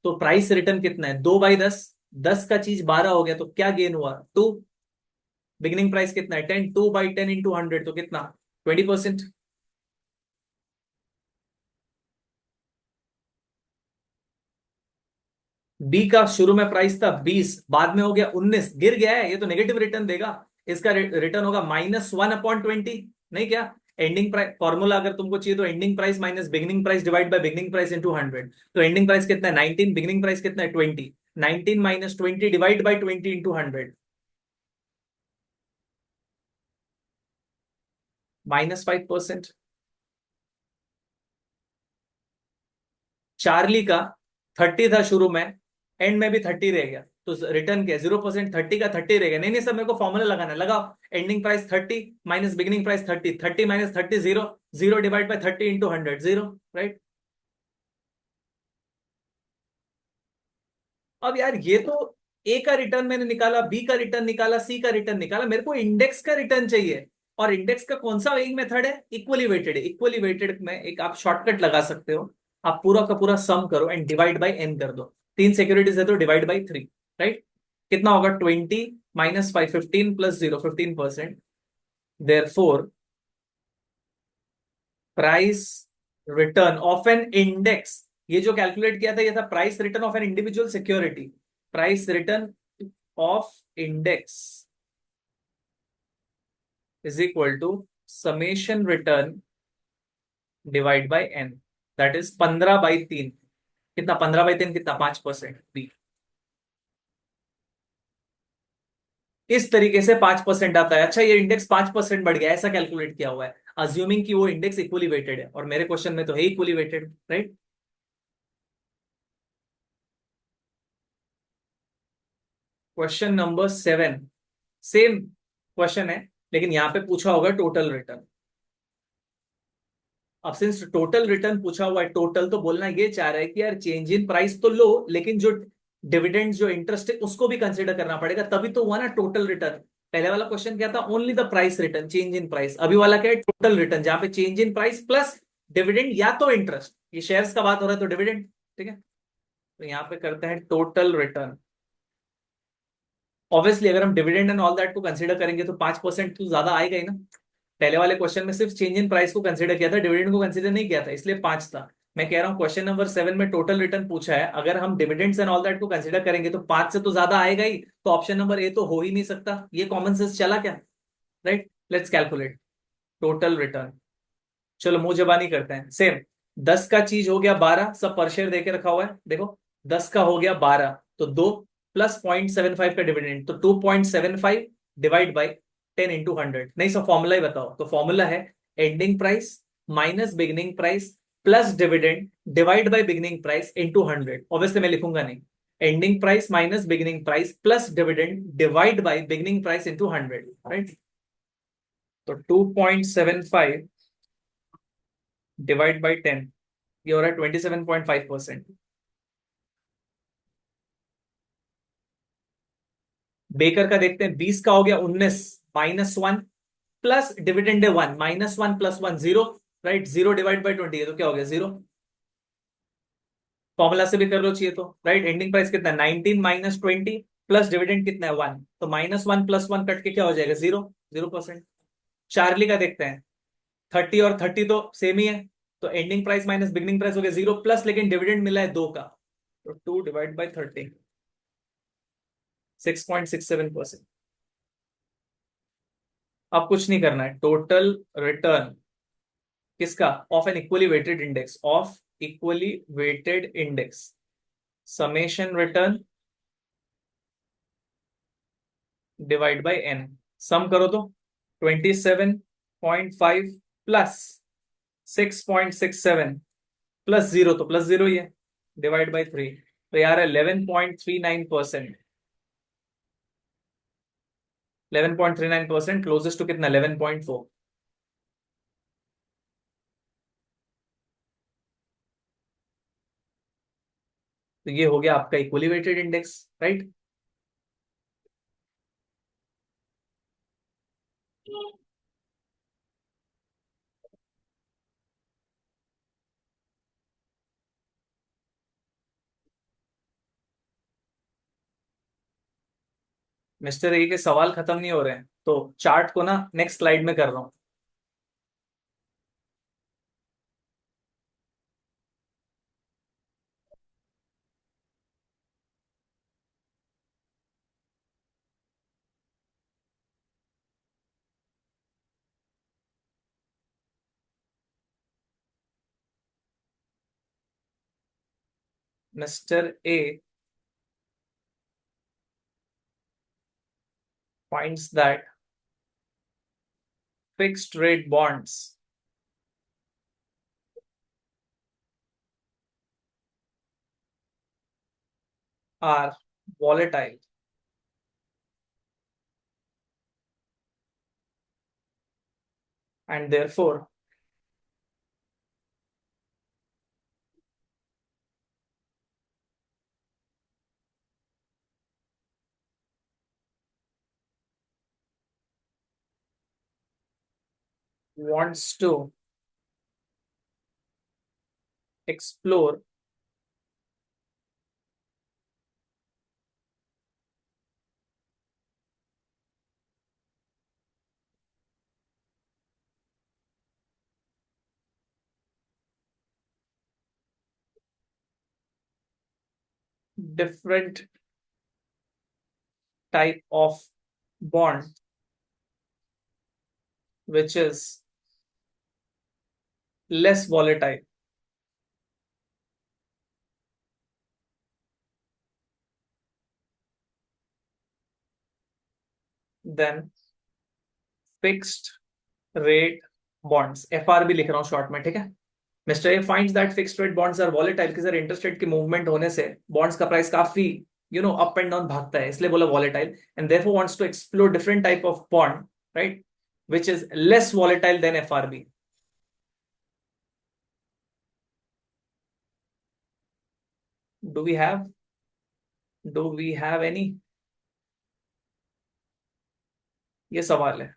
तो प्राइस रिटर्न कितना है? 2/10। 10 का चीज 12 हो गया तो क्या गेन हुआ? 2। बिगिनिंग प्राइस कितना है? 10। 2/10 इंटू 100 तो कितना? 20%। बी का शुरू में प्राइस था 20, बाद में हो गया 19, गिर गया है, ये तो नेगेटिव रिटर्न देगा। इसका रिटर्न होगा -1/20। नहीं क्या? एंडिंग प्राइस फॉर्मूला अगर तुमको चाहिए तो ending price minus beginning price divide bye beginning price into 100। तो एंडिंग प्राइस कितना है? 19, बिगिनिंग प्राइस कितना है? 20। 19 minus 20 divide by 20 into 100, -5%। Charlie का 30 था शुरू में, एंड में भी 30 रह गया, तो रिटर्न क्या? 0%। 30 का 30 रह गया। नहीं नहीं सर, मेरे को फॉर्मूला लगाना है, लगाओ। Ending price 30 minus beginning price 30, 30 minus 30 0, 0 divide by 30 into 100, 0, right. अब यार ये तो ए का रिटर्न मैंने निकाला, बी का रिटर्न निकाला, सी का रिटर्न निकाला, मेरे को इंडेक्स का रिटर्न चाहिए। और इंडेक्स का कौन सा वेइंग मेथड है? इक्वली वेटेड है। इक्वली वेटेड में एक आप शॉर्टकट लगा सकते हो, आप पूरा का पूरा सम करो एंड डिवाइड बाई एन कर दो। 3 सिक्योरिटीज है तो डिवाइड बाई 3, राइट। कितना होगा? 20 minus 5, 15 plus 0, 15%। Therefore price return of an index, ये जो कैलकुलेट किया था ये था price return of an individual security. Price return of index is equal to summation return divide by N, that is 15/3। कितना? 15/3 कितना? 5%। बी इस तरीके से 5% आता है। अच्छा, ये इंडेक्स 5% बढ़ गया, ऐसा कैलकुलेट किया हुआ है, अज्यूमिंग कि वो इंडेक्स इक्वली वेटेड है, और मेरे क्वेश्चन में तो है equally weighted, right. Question number 7, same question है, लेकिन यहां पे पूछा होगा टोटल रिटर्न। अब सिंस टोटल रिटर्न पूछा हुआ है, टोटल तो बोलना ये चाह रहा है कि यार चेंज इन प्राइस तो लो, लेकिन जो डिविडेंड जो इंटरेस्ट है उसको भी कंसिडर करना पड़ेगा, तभी तो हुआ ना टोटल रिटर्न। पहले वाला क्वेश्चन क्या था? Only the price return, change in price. अभी वाला क्या है? टोटल रिटर्न, जहां पे change in price plus dividend या तो इंटरेस्ट, ये शेयर्स का बात हो रहा है तो डिविडेंड, ठीक है। तो यहाँ पे करते हैं टोटल रिटर्न। ऑब्वियसली अगर हम डिविडेंड एंड ऑल दैट को कंसिडर करेंगे तो 5% तो ज्यादा आएगा ही ना। पहले वाले क्वेश्चन में सिर्फ चेंज इन प्राइस को कंसिडर किया था, डिविडेंड को कंसिडर नहीं किया था, इसलिए 5 था। मैं कह रहा हूँ क्वेश्चन नंबर 7 में टोटल रिटर्न पूछा है, अगर हम डिविडेंड्स एंड ऑल दैट को कंसिडर करेंगे तो 5 से तो ज्यादा आएगा ही, तो ऑप्शन नंबर ए तो हो ही नहीं सकता। ये कॉमन सेंस चला क्या? Right, let's calculate total return. चलो मुंह जबानी करते हैं। सेम, 10 का चीज हो गया 12, सब पर शेयर देके रखा हुआ है, देखो 10 का हो गया 12, तो 2 प्लस 0.75 का डिविडेंड, तो 2.75 डिवाइड बाई 10 इंटू 100। नहीं सब फॉर्मूला ही बताओ। तो फॉर्मूला है ending price minus beginning price plus dividend divide by beginning price into 100। Obviously मैं लिखूंगा नहीं, ending price minus beginning price plus dividend divide by beginning price into 100, right. तो 2.75 divide by 10, ये हो रहा है 27.5%। बेकर का देखते हैं, 20 का हो गया 19, -1 प्लस डिविडेंड है 1, -1 प्लस 1 0, राइट। 0 डिवाइड बाई 20 है तो क्या हो गया? 0। फॉर्मूला से भी कर लो चाहिए तो, राइट। एंडिंग प्राइस कितना है? 19 माइनस 20 प्लस डिविडेंड कितना है? 1, तो -1 प्लस 1 कट के क्या हो जाएगा? 0, 0%। चार्ली का देखते हैं, 30 और 30 तो सेम ही है, तो ending price minus beginning price हो गया 0 प्लस, लेकिन डिविडेंड मिला है 2 का, तो 2 डिवाइड बाई 30, 6.67%। अब कुछ नहीं करना है, टोटल रिटर्न किसका? Of an equally weighted index, of equally weighted index, summation return divide by N. Sum करो तो 27.5 प्लस 6.67 प्लस जीरो, तो प्लस जीरो ही है, डिवाइड बाय 3, तो यार 11.39%। 11.39% क्लोजेस्ट टू कितना? 11.4। तो ये हो गया आपका equally weighted index, right. Mister A के सवाल खत्म नहीं हो रहे हैं, तो चार्ट को ना नेक्स्ट स्लाइड में कर रहा हूं। Mister A finds that fixed rate bonds are volatile and therefore wants to explore different type of bond which is less volatile than fixed rate bonds, FRB लिख रहा हूं शॉर्ट में, ठीक है। Mister A finds that fixed rate bonds are volatile, कि sir interest rate की movement होने से बॉन्ड्स का प्राइस काफी अप एंड डाउन भागता है, इसलिए बोला volatile, and therefore wants to explore different type of bond, right, which is less volatile than FRB. Do we have do we have any? ये सवाल है।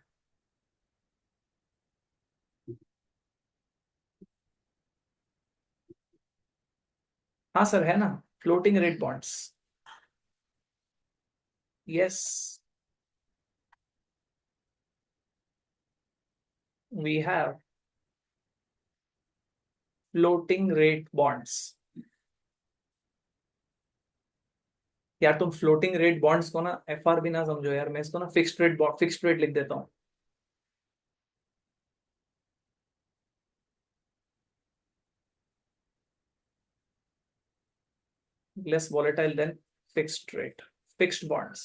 हाँ सर, है ना, floating rate bonds. Yes, we have floating rate bonds. यार तुम floating rate bonds को ना एफआरबी ना समझो यार, मैं इसको ना फिक्स्ड रेट लिख देता हूँ। Less volatile than fixed rate, fixed bonds.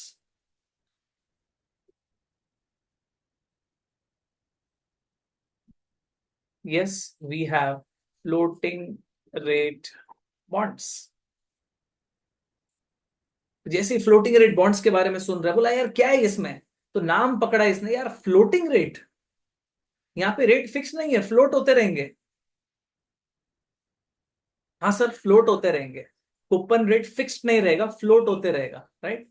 Yes, we have floating rate bonds. जैसे फ्लोटिंग रेट बॉन्ड्स के बारे में सुन रहा है, बोला यार क्या है इसमें, तो नाम पकड़ा इसने यार, फ्लोटिंग रेट। यहाँ पे रेट फिक्स नहीं है, फ्लोट होते रहेंगे। हाँ सर, फ्लोट होते रहेंगे, कूपन रेट फिक्स्ड नहीं रहेगा, फ्लोट होते रहेगा, राइट।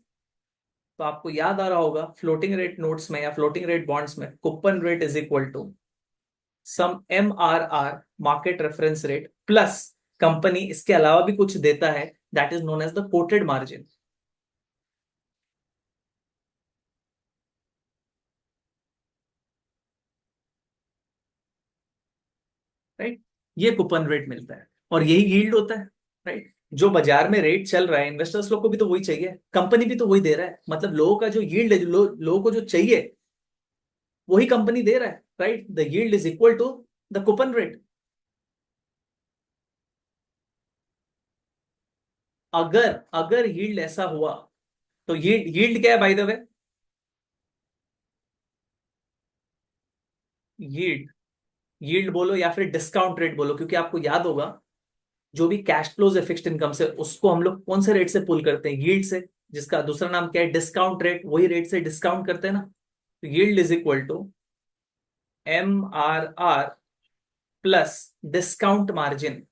तो आपको याद आ रहा होगा फ्लोटिंग रेट नोट्स में या फ्लोटिंग रेट बॉन्ड्स में coupon rate is equal to some MRR, market reference rate, plus company इसके अलावा भी कुछ देता है, that is known as the quoted margin, right. ये कूपन रेट मिलता है और यही यील्ड होता है, राइट। जो बाजार में रेट चल रहा है, इन्वेस्टर्स लोग को भी तो वही चाहिए, कंपनी भी तो वही दे रहा है, मतलब लोगों का जो यील्ड है, लोगों को जो चाहिए वही कंपनी दे रहा है, right. The yield is equal to the coupon rate. अगर अगर यील्ड ऐसा हुआ तो यील्ड क्या है by the way? Yield, yield बोलो या फिर डिस्काउंट रेट बोलो, क्योंकि आपको याद होगा जो भी कैश फ्लोज है फिक्स्ड इनकम से, उसको हम लोग कौन से रेट से पुल करते हैं? यील्ड से, जिसका दूसरा नाम क्या है? Discount rate. वही रेट से डिस्काउंट करते हैं ना। तो yield is equal to MRR plus discount margin.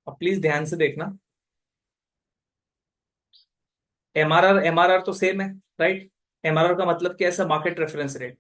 अब प्लीज ध्यान से देखना, एमआरआर एमआरआर तो सेम है, राइट? एमआरआर का मतलब क्या है? ऐसा मार्केट रेफरेंस रेट।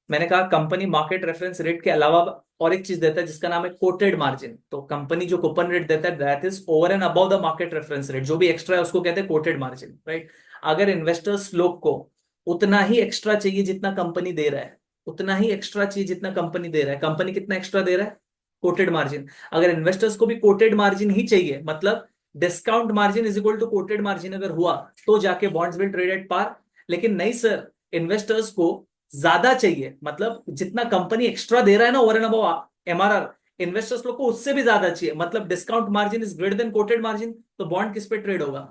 मैंने कहा कंपनी मार्केट रेफरेंस रेट के अलावा और एक चीज देता है जिसका नाम है कोटेड मार्जिन। तो कंपनी जो कूपन रेट देता है that is over and above the market reference rate. जो भी एक्स्ट्रा है उसको कहते हैं कोटेड मार्जिन, राइट? अगर इन्वेस्टर्स लोग को उतना ही एक्स्ट्रा चाहिए जितना कंपनी दे रहा है, उतना ही एक्स्ट्रा चाहिए जितना कंपनी दे रहा है, कंपनी कितना एक्स्ट्रा दे रहा है? Coated margin. अगर इन्वेस्टर्स को भी कोटेड मार्जिन ही चाहिए, मतलब discount margin is equal to quoted margin अगर हुआ, तो जाके bonds will trade at par. लेकिन नहीं सर, इन्वेस्टर्स को ज्यादा चाहिए, मतलब जितना कंपनी एक्स्ट्रा दे रहा है ना over and above MRR, investors लोग को उससे भी ज्यादा चाहिए, मतलब discount margin is greater than quoted margin. तो बॉन्ड किस पे ट्रेड होगा?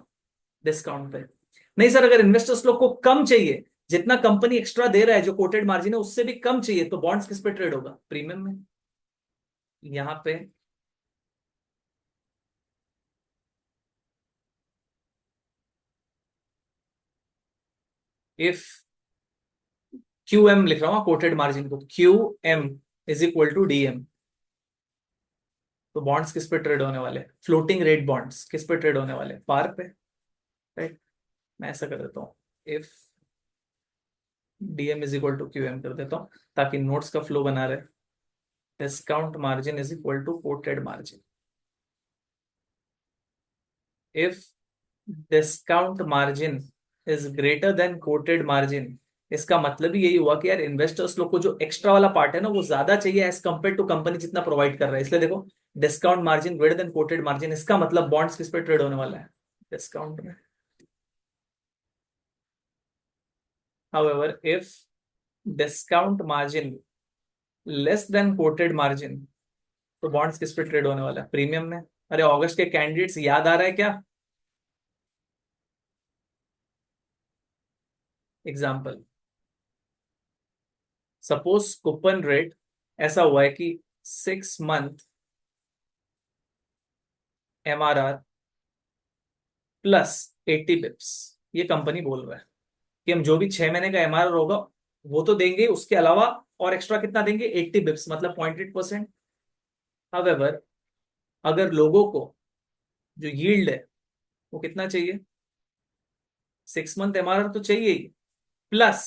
डिस्काउंट पे। नहीं सर, अगर इन्वेस्टर्स लोग को कम चाहिए, जितना कंपनी एक्स्ट्रा दे रहा है जो कोटेड मार्जिन है उससे भी कम चाहिए, तो बॉन्ड्स किस पे ट्रेड होगा? प्रीमियम में। यहां पे इफ क्यू एम लिख रहा हूं, कोटेड मार्जिन को Q M is equal to DM, तो बॉन्ड्स किस पे ट्रेड होने वाले? फ्लोटिंग रेट बॉन्ड्स किस पे ट्रेड होने वाले? पार पे, राइट? मैं ऐसा कर देता हूँ, if DM is equal to Q M कर देता हूँ, ताकि नोट्स का फ्लो बना रहे। Discount margin is equal to quoted margin. If discount margin is greater than quoted margin, इसका मतलब ही यही हुआ कि यार इन्वेस्टर्स लोग को जो एक्स्ट्रा वाला पार्ट है ना वो ज्यादा चाहिए एज कंपेयर टू कंपनी जितना प्रोवाइड कर रहा है। इसलिए देखो, discount margin greater than quoted margin, इसका मतलब बॉन्ड्स किस पे ट्रेड होने वाला है? डिस्काउंट में। however if discount margin less than quoted margin, तो बॉन्ड्स किस पे ट्रेड होने वाला है? प्रीमियम में। अरे अगस्त के कैंडिडेट्स याद आ रहा है क्या? एग्जाम्पल, सपोज कूपन रेट ऐसा हुआ है कि 6 मंथ MRR प्लस 80 बिप्स। ये कंपनी बोल रहा है कि हम जो भी 6 महीने का MRR होगा वो तो देंगे, उसके अलावा और एक्स्ट्रा कितना देंगे? 80 बिप्स, मतलब 0.8%। हावेवर अगर लोगों को जो यील्ड है वो कितना चाहिए? 6 मंथ MRR तो चाहिए ही, प्लस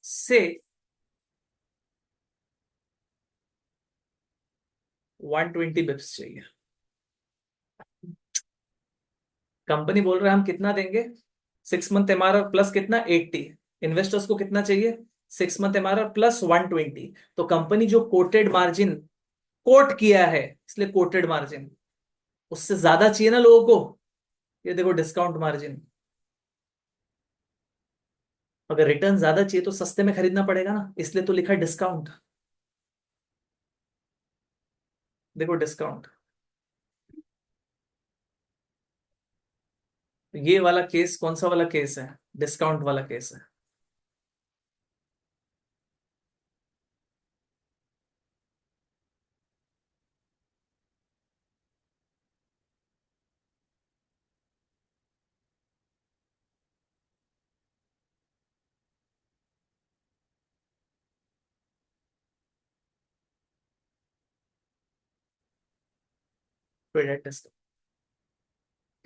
से 120 बिप्स चाहिए। कंपनी बोल रहा है हम कितना देंगे? 6 मंथ MRR प्लस कितना? 80। इन्वेस्टर्स को कितना चाहिए? 6 मंथ MRR प्लस 120। तो कंपनी जो कोटेड मार्जिन कोट किया है, इसलिए कोटेड मार्जिन, उससे ज्यादा चाहिए ना लोगों को। ये देखो डिस्काउंट मार्जिन। अगर रिटर्न ज्यादा चाहिए तो सस्ते में खरीदना पड़ेगा ना, इसलिए तो लिखा है डिस्काउंट। देखो डिस्काउंट। ये वाला केस कौन सा वाला केस है? डिस्काउंट वाला केस है।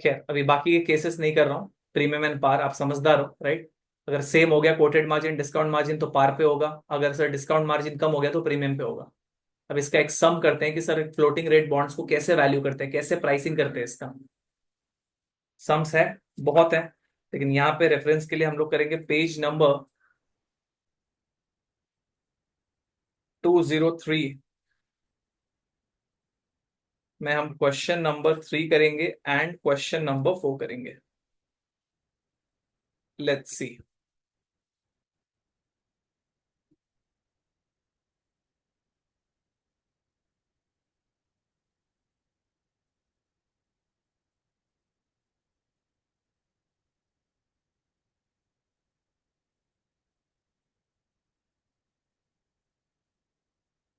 खैर अभी बाकी के केसेस नहीं कर रहा हूँ। प्रीमियम एंड पार आप समझदार हो, राइट? अगर सेम हो गया कोटेड मार्जिन डिस्काउंट मार्जिन तो पार पे होगा, अगर सर डिस्काउंट मार्जिन कम हो गया तो प्रीमियम पे होगा। अब इसका एक सम करते हैं कि सर फ्लोटिंग रेट बॉन्ड्स को कैसे वैल्यू करते हैं, कैसे प्राइसिंग करते हैं इसका। सम्स है, बहुत है, लेकिन यहाँ पे रेफरेंस के लिए हम लोग करेंगे पेज नंबर 203 में। हम क्वेश्चन नंबर 3 करेंगे एंड क्वेश्चन नंबर 4 करेंगे। Let's see.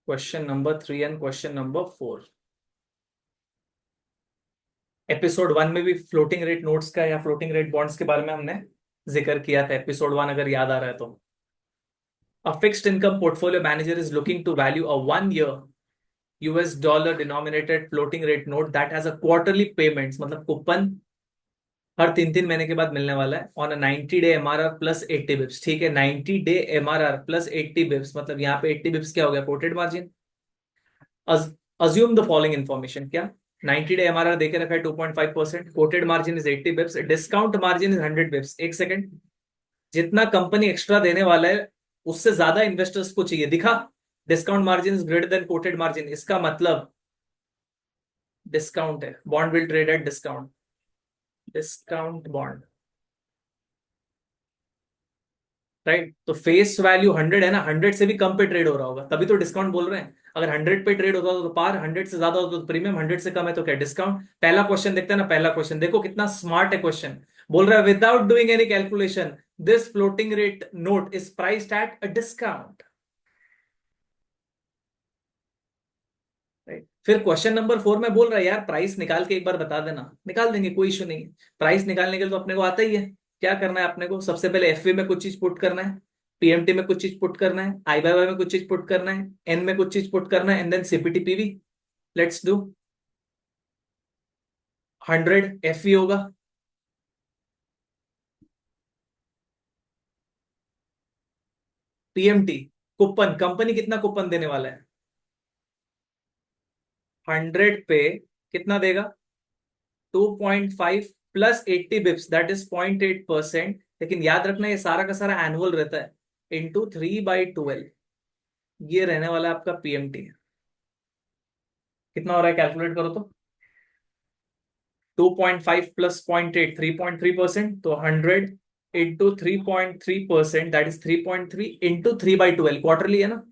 Question number 3 and question number 4। Episode 1 में भी फ्लोटिंग रेट नोट्स का या फ्लोटिंग रेट बॉन्ड्स के बारे में हमने जिक्र किया था, एपिसोड 1 अगर याद आ रहा है तो। A fixed income portfolio manager is looking to value a 1 year US dollar denominated floating rate note that has a quarterly payments, मतलब कूपन हर 3 3 महीने के बाद मिलने वाला है, on a 90 day MRR plus 80 Bips. ठीक है, 90 डे MRR प्लस 80 बिप्स, मतलब यहाँ पे 80 बिप्स क्या हो गया, coated margin. Assume the following information, क्या 90 डे MRR देके रखा है 2.5%, coated margin is 80 Bips, discount margin is 100 Bips. एक सेकंड, जितना कंपनी एक्स्ट्रा देने वाला है उससे ज्यादा इन्वेस्टर्स को चाहिए, दिखा, discount margin is greater than quoted margin, इसका मतलब डिस्काउंट है, bond will trade at discount, discount bond, right. तो फेस वैल्यू 100 है ना, 100 से भी कम पे ट्रेड हो रहा होगा, तभी तो डिस्काउंट बोल रहे हैं। अगर 100 पे ट्रेड होता तो पार, 100 से ज्यादा होता तो प्रीमियम, 100 से कम है तो क्या डिस्काउंट। पहला क्वेश्चन देखते हैं ना, पहला क्वेश्चन देखो कितना स्मार्ट है क्वेश्चन। बोल रहा है without doing any calculation this floating rate note is priced at a discount, right. फिर क्वेश्चन नंबर 4 में बोल रहा है यार प्राइस निकाल के एक बार बता देना, निकाल देंगे, कोई इशू नहीं है। प्राइस निकालने के लिए तो अपने को आता ही है। क्या करना है अपने को, सबसे पहले एफवी में कुछ चीज पुट करना है, पीएमटी में कुछ चीज पुट करना है, आई बाय में कुछ चीज पुट करना है, एन में कुछ चीज पुट करना है, and then CPT PV. Let's do. 100 FV होगा, पीएमटी कूपन, कंपनी कितना कूपन देने वाला है, 100 पे कितना देगा, 2.5 प्लस 80 बिप्स, दैट इज 0.8%। लेकिन याद रखना ये सारा का सारा एनुअल रहता है, इंटू 3/12, ये रहने वाला है आपका पीएमटी। कितना हो रहा है कैलकुलेट करो तो, 2.5 प्लस 0.8, 3.3%, तो 100 into 3.3%, that is 3.3 into 3/12, quarterly है ना,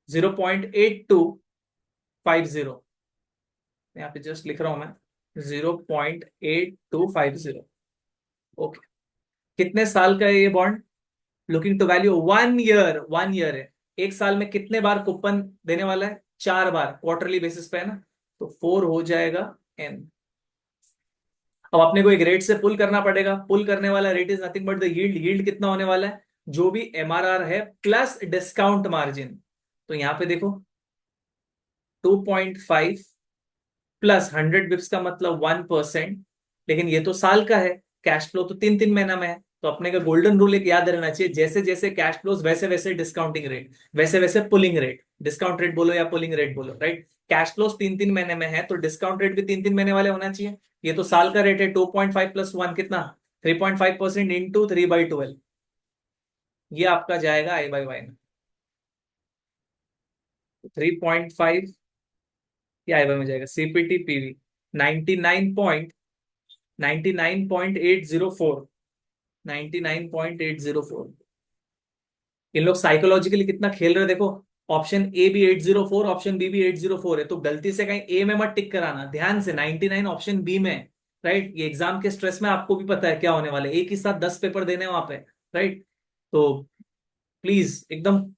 0.8250, यहाँ पे जस्ट लिख रहा हूं मैं, 0.8250। ओके, कितने साल का है ये bond, looking to value 1 year, 1 year है, एक साल में कितने बार कूपन देने वाला है, 4 बार, क्वार्टरली बेसिस पे है ना, तो 4 हो जाएगा एन। अब अपने को एक रेट से पुल करना पड़ेगा, पुल करने वाला rate is nothing but the yield, yield कितना होने वाला है, जो भी एमआरआर है प्लस डिस्काउंट मार्जिन। तो यहां पे देखो 2.5 प्लस 100 बिप्स का मतलब 1%, लेकिन ये तो साल का है, कैश फ्लो तो 3 3 महीना में है। तो अपने का गोल्डन रूल एक याद रहना चाहिए, जैसे जैसे कैश फ्लोज वैसे वैसे डिस्काउंटिंग रेट, वैसे वैसे पुलिंग रेट, डिस्काउंट रेट बोलो या पुलिंग रेट बोलो, राइट। कैश फ्लोज 3 3 महीने में है तो डिस्काउंट रेट भी 3 3 महीने वाले होना चाहिए। ये तो साल का रेट है, 2.5 प्लस 1 कितना, 3.5% इंटू 3/12, ये आपका जाएगा आई बाई वाई में, 3.5, ये आई बाई में जाएगा, सीपीटी पीवी 99.804, 99.804। इन लोग साइकोलॉजिकली कितना खेल रहे हैं देखो, ऑप्शन ए भी 804, ऑप्शन बी भी 804 है, तो गलती से कहीं ए में मत टिक कराना, ध्यान से 99 ऑप्शन बी में, राइट। ये एग्जाम के स्ट्रेस में आपको भी पता है क्या होने वाला है, एक ही साथ 10 पेपर देने वहां पे, राइट। तो प्लीज एकदम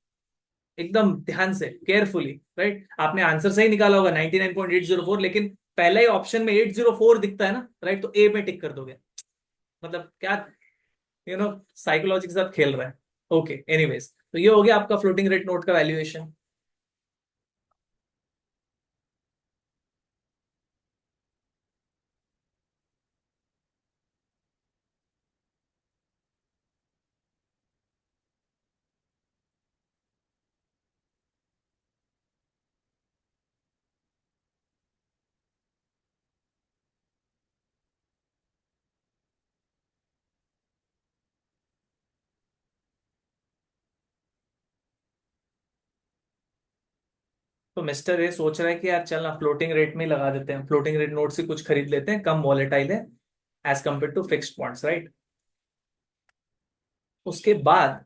एकदम ध्यान से, केयरफुली, राइट। आपने आंसर सही निकाला होगा 99.804, लेकिन पहले ही ऑप्शन में 804 दिखता है ना, राइट, तो ए पे टिक कर दोगे, मतलब क्या, साइकोलॉजी के साथ खेल रहा है। ओके, एनीवेज, तो ये हो गया आपका फ्लोटिंग रेट नोट का वैल्यूएशन। तो मिस्टर ए सोच रहा है कि यार चल ना फ्लोटिंग रेट में ही लगा देते हैं, फ्लोटिंग रेट नोट से कुछ खरीद लेते हैं, कम वॉलेटाइल है as compare to fixed bonds, right. उसके बाद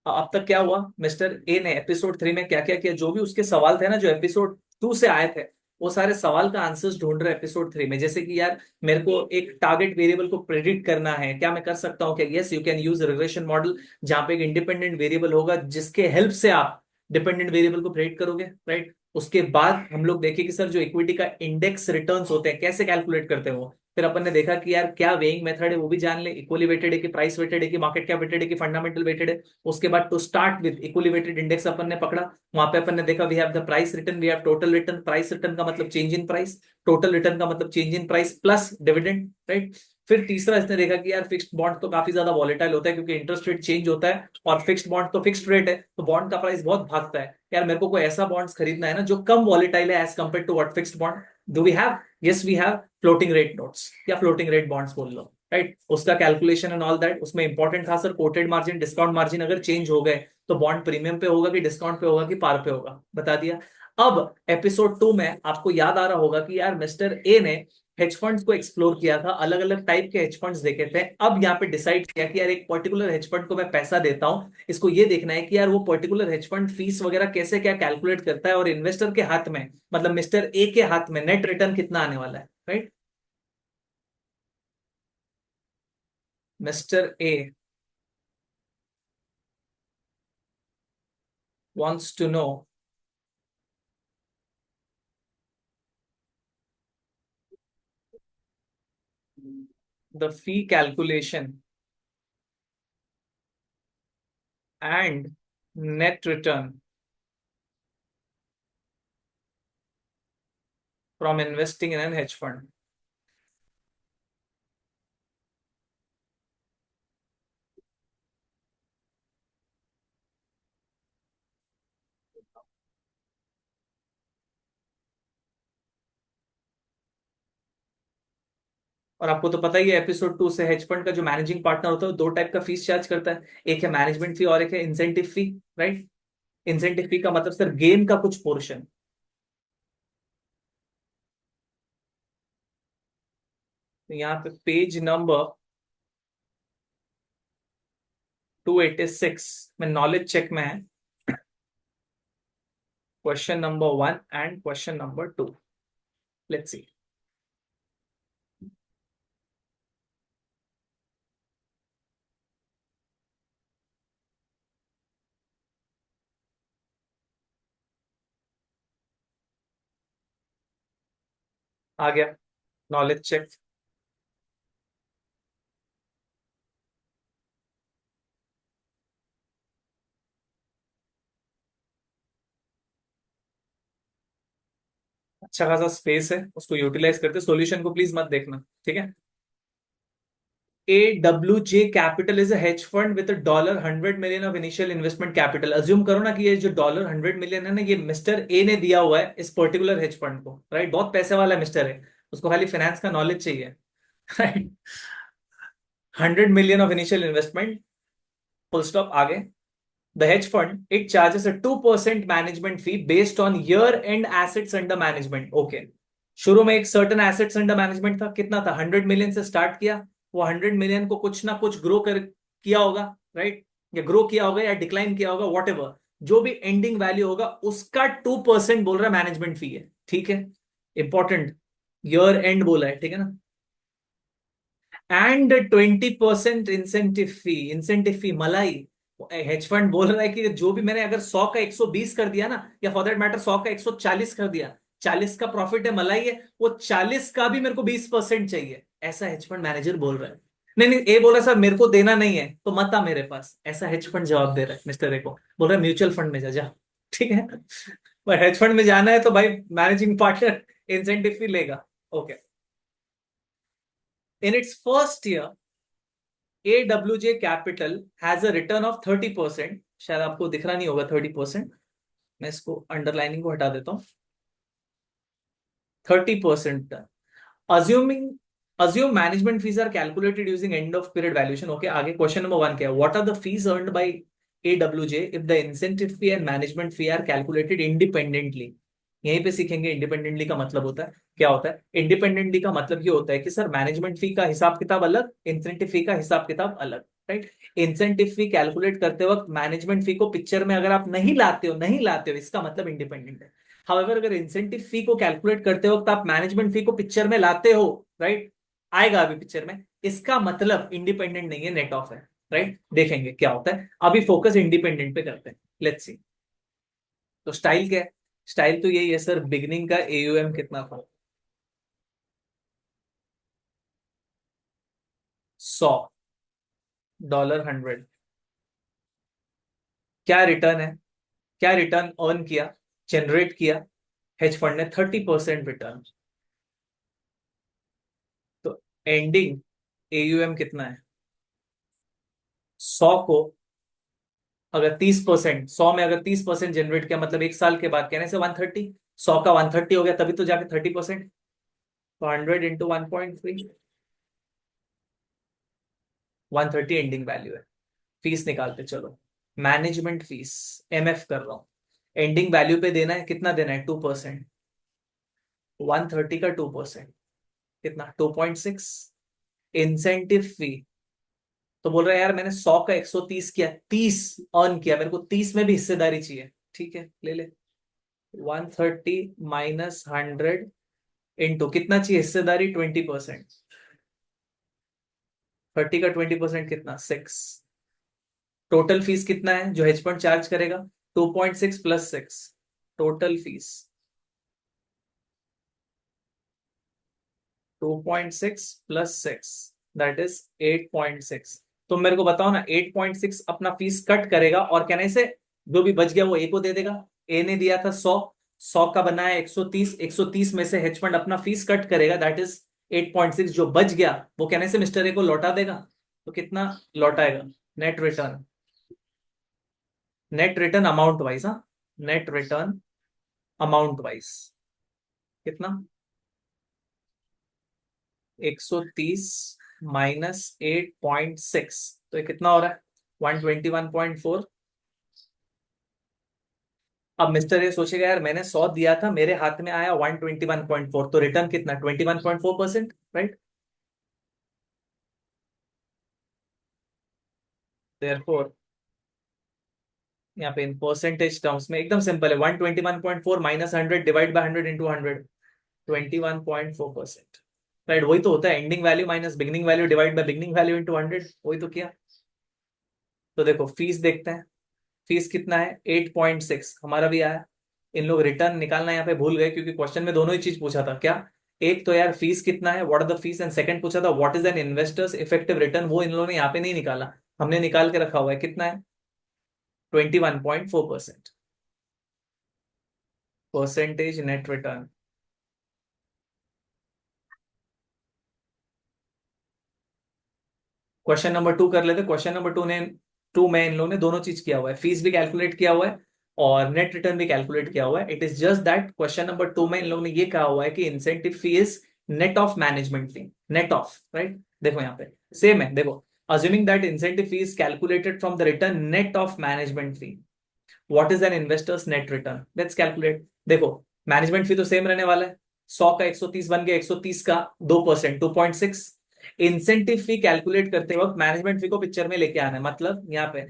अब तक क्या हुआ, मिस्टर ए ने एपिसोड 3 में क्या क्या किया, जो भी उसके सवाल थे ना जो एपिसोड 2 से आए थे, वो सारे सवाल का आंसर्स ढूंढ रहे एपिसोड 3 में। जैसे कि यार मेरे को एक टारगेट वेरिएबल को प्रेडिक्ट करना है, क्या मैं कर सकता हूँ क्या? Yes, you can use regression model, जहां पे एक इंडिपेंडेंट वेरिएबल होगा जिसके हेल्प से आप डिपेंडेंट वेरिएबल को प्रेडिक्ट करोगे, राइट। उसके बाद हम लोग देखे कि सर जो इक्विटी का इंडेक्स रिटर्न्स होते हैं कैसे कैलकुलेट करते हैं वो। फिर अपन ने देखा कि यार क्या वेइंग मेथड है वो भी जान ले, इक्वली वेटेड है कि प्राइस वेटेड है कि मार्केट कैप वेटेड है कि फंडामेंटल वेटेड है। उसके बाद to start with equally weighted index अपन ने पकड़ा। वहां पे अपन ने देखा we have the price return, we have total return. Price return का मतलब change in price, total return का मतलब change in price plus dividend, right. फिर तीसरा इसने देखा कि यार फिक्स्ड बॉन्ड तो काफी ज्यादा वॉलेटाइल होता है क्योंकि इंटरेस्ट रेट चेंज होता है, और फिक्स्ड बॉन्ड तो फिक्स्ड रेट है, तो बॉन्ड का प्राइस बहुत भागता है। यार मेरे को कोई ऐसा बॉन्ड्स खरीदना है ना जो कम वॉलेटाइल है as compare to what fixed bond. Do we have? Yes we have floating rate notes या फ्लोटिंग रेट बॉन्ड्स बोल लो, राइट। उसका कैलकुलेशन एंड ऑल दैट, उसमें इंपॉर्टेंट था sir quoted margin discount margin अगर चेंज हो गए तो बॉन्ड प्रीमियम पे होगा कि डिस्काउंट पे होगा कि पार पे होगा, बता दिया। अब एपिसोड 2 में आपको याद आ रहा होगा कि यार मिस्टर ए ने हेज फंड्स को एक्सप्लोर किया था, अलग अलग टाइप के हेज फंड्स देखे थे। अब यहाँ पे डिसाइड किया कि यार एक पर्टिकुलर हेज फंड को मैं पैसा देता हूँ, इसको ये देखना है कि यार वो पर्टिकुलर हेज फंड फीस वगैरह कैसे क्या कैलकुलेट करता है, और इन्वेस्टर के हाथ में, मतलब मिस्टर ए के हाथ में नेट रिटर्न कितना आने वाला है, right. Mister A wants to know the fee calculation and net return from investing in an hedge fund। और आपको तो पता ही है एपिसोड 2 से हेज फंड का जो मैनेजिंग पार्टनर होता है वो दो टाइप का फीस चार्ज करता है, एक है मैनेजमेंट फी और एक है इंसेंटिव फी, राइट। इंसेंटिव फी का मतलब सर गेन का कुछ पोर्शन। तो यहाँ पे पेज नंबर 286 में नॉलेज चेक में है question number 1 and question number 2। Let's see. आ गया नॉलेज चेक। अच्छा खासा स्पेस है, उसको यूटिलाइज करते, सॉल्यूशन को प्लीज मत देखना, ठीक है। AWJ capital is a hedge fund with $100 million of initial investment capital. Assume करो ना कि ये जो $100 million है ना, ये मिस्टर ए ने दिया हुआ है इस पर्टिकुलर हेज फंड को, राइट। बहुत पैसे वाला है मिस्टर ए, उसको खाली फाइनेंस का नॉलेज चाहिए, right. 100 million of initial investment, full stop, आगे। The hedge fund, it charges a 2% management fee based on year-end assets under management. Okay. शुरू में एक सर्टन एसेट्स अंडर मैनेजमेंट था, कितना था? 100 million से स्टार्ट किया। वो 100 million को कुछ ना कुछ ग्रो कर किया होगा, राइट। या ग्रो किया होगा या डिक्लाइन किया होगा, वॉट एवर, जो भी एंडिंग वैल्यू होगा उसका 2% बोल रहा है मैनेजमेंट फी है, ठीक है। इंपॉर्टेंट, ईयर एंड बोला है, ठीक है ना। And 20% incentive fee. इंसेंटिव फी मलाई, हेज फंड बोल रहा है कि जो भी मैंने अगर 100 का 120 कर दिया ना, या फॉर दैट मैटर 100 का 140 कर दिया, 40 का प्रॉफिट है, मलाई है, वो 40 का भी मेरे को 20% चाहिए, ऐसा हेज फंड मैनेजर बोल रहा है। नहीं नहीं, ए बोला सर मेरे को देना नहीं है तो मत आ मेरे पास, ऐसा हेज फंड जवाब दे रहा है मिस्टर ए को, बोल रहा है म्यूचुअल फंड में जा जा, ठीक है। पर हेज फंड में जाना है तो भाई मैनेजिंग पार्टनर इंसेंटिव फी लेगा, okay. In its first year AWJ Capital has a return of 30%। शायद आपको दिख रहा नहीं होगा 30%, मैं इसको अंडरलाइनिंग को हटा देता हूँ। 30%। Assuming, assume management fees are calculated using end of period valuation। Okay, आगे क्वेश्चन नंबर 1 क्या है? What are the fees earned by AWJ if the incentive fee and management fee are calculated independently. यहीं पे सीखेंगे independently का मतलब होता है क्या होता है। इंडिपेंडेंटली का मतलब ये होता है कि सर मैनेजमेंट फी का हिसाब किताब अलग, इंसेंटिव फी का हिसाब किताब अलग, राइट। इंसेंटिव फी कैलकुलेट करते वक्त मैनेजमेंट फी को पिक्चर में अगर आप नहीं लाते हो इसका मतलब इंडिपेंडेंट है। हाउएवर अगर इंसेंटिव फी को कैलकुलेट करते वक्त आप मैनेजमेंट फी को पिक्चर में लाते हो, राइट, आएगा अभी पिक्चर में, इसका मतलब इंडिपेंडेंट नहीं है, नेट ऑफ है। राइट, देखेंगे क्या होता है। अभी फोकस इंडिपेंडेंट पे करते हैं, लेट्स सी। तो स्टाइल क्या है? स्टाइल तो यही है सर, बिगनिंग का एयूएम कितना था? 100 $100। क्या रिटर्न है? क्या रिटर्न अर्न किया, जनरेट किया हेज फंड ने? 30% रिटर्न। तो एंडिंग एयूएम कितना है? 100 को अगर 30%, 100 में अगर 30% जनरेट किया, मतलब एक साल के बाद कहने से 130, 100 का 130 हो गया, तभी तो जाके 30%। तो 100 × 1.3, 130 एंडिंग वैल्यू है। फीस निकालते चलो, मैनेजमेंट फीस, एमएफ कर रहा हूं। एंडिंग वैल्यू पे देना है, कितना देना है? 2%। 130 का 2% कितना? 2.6। इंसेंटिव फी तो बोल रहा है यार मैंने 100 का 130 किया, 30 अर्न किया, मेरे को 30 में भी हिस्सेदारी चाहिए। ठीक है, ले ले। 130 - 100 इंटू कितना चाहिए हिस्सेदारी? 20%। 30 का 20% कितना? 6। टोटल फीस कितना है जो हेज फंड चार्ज करेगा? 2.6 + 6। Total fees 2.6 + 6, that is 8.6। तो मेरे को बताओ ना, 8.6 अपना फीस कट करेगा और कहने से जो भी बच गया वो ए को दे देगा। ए ने दिया था 100, 100 का बनाया 130, 130 में से हेज फंड अपना फीस कट करेगा, दैट इज 8.6। जो बच गया वो कहने से मिस्टर ए को लौटा देगा। तो कितना लौटाएगा? Net return, net return amount wise, हाँ, नेट रिटर्न अमाउंट वाइज कितना? 130 - 8.6, तो ये कितना हो रहा है? 121.4। अब मिस्टर ये सोचेगा यार मैंने 100 दिया था, मेरे हाथ में आया 121.4, तो रिटर्न कितना? 21.4%, राइट। देयरफॉर यहाँ पे इन परसेंटेज टर्म्स में एकदम सिंपल है, 121.4 - 100 डिवाइड बाय 100 इंटू 100, 21.4%। राइट, वही तो होता है, ending value minus beginning value divide by beginning value into 100, वही तो किया। तो देखो फीस देखते हैं, फीस कितना है? 8.6 हमारा भी आया। इन लोग रिटर्न निकालना यहाँ पे भूल गए क्योंकि क्वेश्चन में दोनों ही चीज पूछा था। क्या? एक तो यार फीस कितना है, what are the fees, and second पूछा था what is an investors effective return. वो इन लोगों ने यहाँ पे नहीं निकाला, हमने निकाल के रखा हुआ है। कितना है? 21.4%। Percentage net return. Question number 2 कर लेते। क्वेश्चन नंबर 2 में इन लोगों ने दोनों चीज किया हुआ है, फीस भी कैलकुलेट किया हुआ है और नेट रिटर्न भी कैलकुलेट किया हुआ है। It is just that question number 2 में इन लोगों ने ये कहा हुआ है कि incentive fee is net of management fee, net of, right. देखो यहाँ पे सेम है, देखो, assuming that incentive fee is calculated from the return net of management fee, what is an investor's net return? Let's calculate। देखो management फी तो same रहने वाला है, 100 का 130 बन गया, 130 का 2%, 2.6। इंसेंटिव फी कैलकुलेट करते वक्त मैनेजमेंट फी को पिक्चर में लेके आना है, मतलब यहाँ पे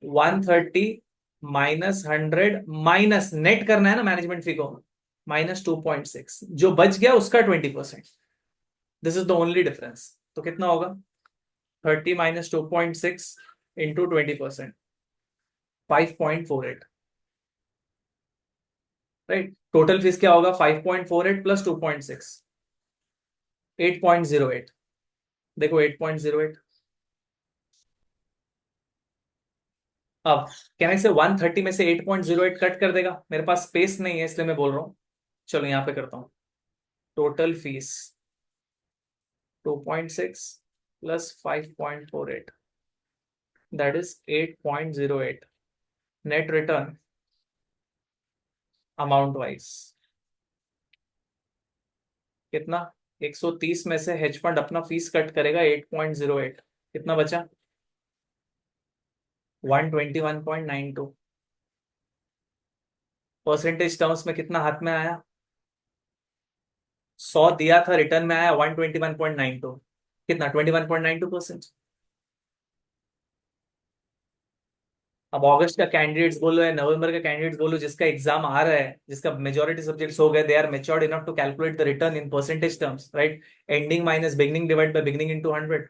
130 -100 माइनस नेट करना है ना मैनेजमेंट फी को, -2.6, जो बच गया उसका 20%। This is the only difference. तो कितना होगा? 30 - 2.6 इंटू 20%, 5.48, राइट। टोटल फीस क्या होगा? 5.48 + 2.6, 8.08। देखो 8.08। अब कहने से 130 में से 8.08 कट कर देगा, मेरे पास स्पेस नहीं है इसलिए मैं बोल रहा हूँ। चलो यहाँ पे करता हूँ। Total fees 2.6 + 5.48, that is 8.08। Net return amount wise कितना? 130 में से हेज फंड अपना फीस कट करेगा 8.08, कितना बचा? 121.92। परसेंटेज टर्म्स में कितना हाथ में आया? 100 दिया था, रिटर्न में आया 121.92, कितना? 21.92%। अब अगस्त का कैंडिडेट्स बोलो या नवंबर का कैंडिडेट्स बोलो, जिसका एग्जाम आ रहा है, जिसका मेजोरिटी सब्जेक्ट्स हो गए, they are matured enough to calculate the return in percentage terms, right? Ending minus beginning divide by beginning into 100।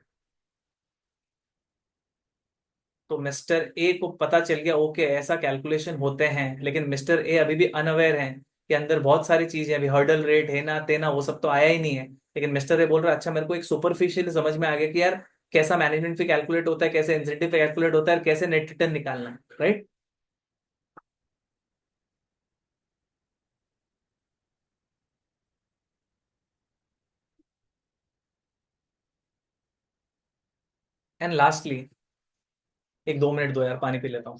तो मिस्टर ए को पता चल गया, ओके ऐसा कैलकुलेशन होते हैं, लेकिन मिस्टर ए अभी भी अनअवेयर है कि अंदर बहुत सारी चीजें, अभी हर्डल रेट है ना तेना वो सब तो आया ही नहीं है। लेकिन मिस्टर ए बोल रहा है अच्छा मेरे को एक सुपरफिशियल समझ में आ गया कि यार कैसा मैनेजमेंट फी कैलकुलेट होता है, कैसे इंसेंटिव कैलकुलेट होता है, और कैसे नेट रिटर्न निकालना है, राइट? एंड लास्टली, एक 2 मिनट दो यार, पानी पी लेता हूँ।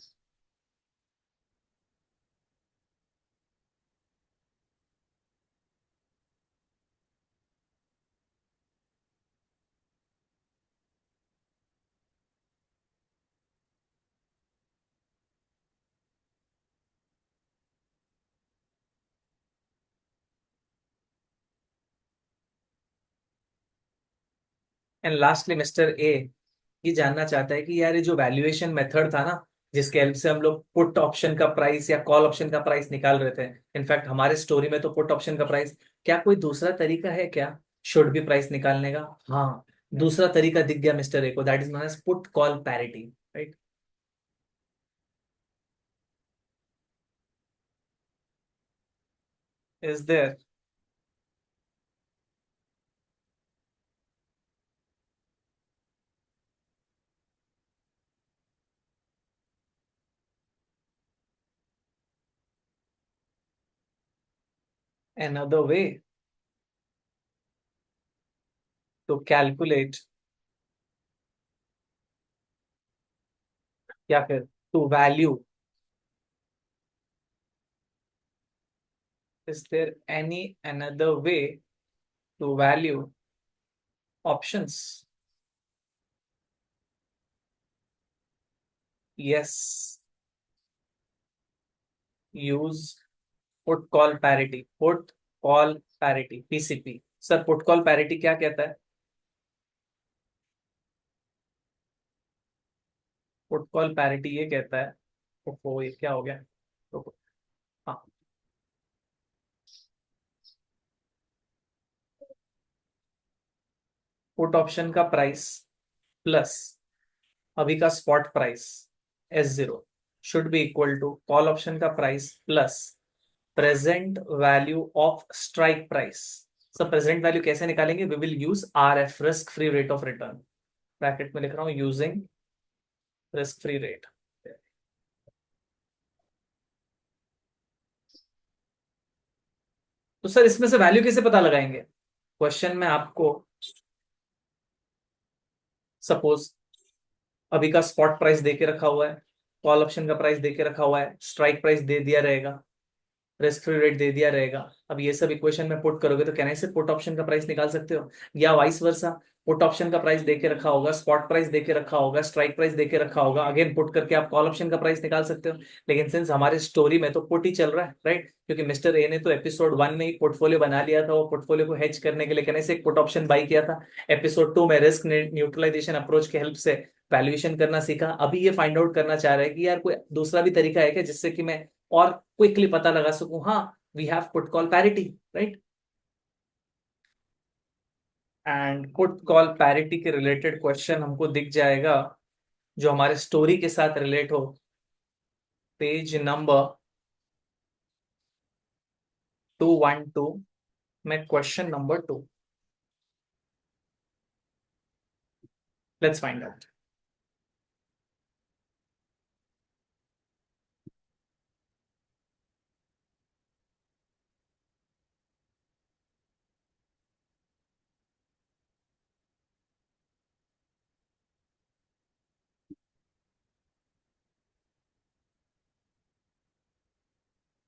एंड लास्टली मिस्टर ए ये जानना चाहता है कि यार ये जो वैल्यूएशन मेथड था ना, जिसके हेल्प से हम लोग पुट ऑप्शन का प्राइस या कॉल ऑप्शन का प्राइस निकाल रहे थे, इनफैक्ट हमारे स्टोरी में तो पुट ऑप्शन का प्राइस, क्या कोई दूसरा तरीका है क्या शुड बी प्राइस निकालने का? हाँ, दूसरा तरीका दिख गया मिस्टर ए को, that is known as put call parity, right? Is there another way to calculate, या फिर to value, is there any another way to value options? Yes, use put call parity, put call parity, PCP. Sir put call parity क्या कहता है? Put call parity ये कहता है, ओहो ये क्या हो गया, रुको। हाँ, पुट ऑप्शन का प्राइस प्लस अभी का spot price S0 should be equal to call option का price plus present value of strike price. Sir present value कैसे निकालेंगे? We will use RF, risk free rate of return. Bracket में लिख रहा हूँ using risk free rate. तो sir इसमें से वैल्यू कैसे पता लगाएंगे? क्वेश्चन में आपको सपोज अभी का स्पॉट प्राइस दे के रखा हुआ है, कॉल ऑप्शन का प्राइस दे के रखा हुआ है, स्ट्राइक प्राइस दे दिया रहेगा, रिस्क फ्री रेट दे दिया रहेगा। अब ये सब इक्वेशन में पुट करोगे तो कहने से पुट ऑप्शन का प्राइस निकाल सकते हो, या वाइस वर्सा, पुट ऑप्शन का प्राइस दे के रखा होगा, स्पॉट प्राइस दे के रखा होगा, स्ट्राइक प्राइस दे के रखा होगा, अगेन पुट करके आप कॉल ऑप्शन का प्राइस निकाल सकते हो। लेकिन सिंस हमारे स्टोरी में तो पुट ही चल रहा है, राइट? क्योंकि मिस्टर ए ने तो एपिसोड 1 में ही पोर्टफोलियो बना लिया था, वो पोर्टफोलियो को हेज करने के लिए कहने से एक पुट ऑप्शन बाई किया था। एपिसोड 2 में रिस्क न्यूट्रलाइजेशन अप्रोच के हेल्प से वैल्यूएशन करना सीखा। अभी ये फाइंड आउट करना चाह रहा है कि यार कोई दूसरा भी तरीका है क्या जिससे कि मैं और क्विकली पता लगा सकूं, हाँ we have put call parity, right? And put call parity के रिलेटेड क्वेश्चन हमको दिख जाएगा जो हमारे स्टोरी के साथ रिलेट हो, पेज नंबर 212 में question number 2। Let's find out.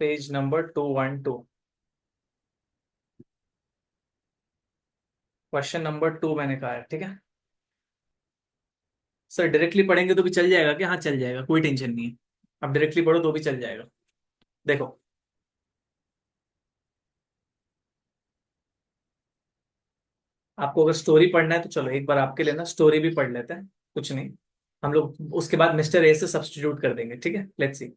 Page number 212, question number 2 मैंने कहा है, ठीक है? सर डायरेक्टली पढ़ेंगे तो भी चल जाएगा क्या? हाँ चल जाएगा, कोई टेंशन नहीं है। आप डायरेक्टली पढ़ो तो भी चल जाएगा। देखो, आपको अगर स्टोरी पढ़ना है तो चलो एक बार आपके लिए ना स्टोरी भी पढ़ लेते हैं, कुछ नहीं। हम लोग उसके बाद मिस्टर ए से सब्स्टिट्यूट कर देंगे, ठीक है। Let's see.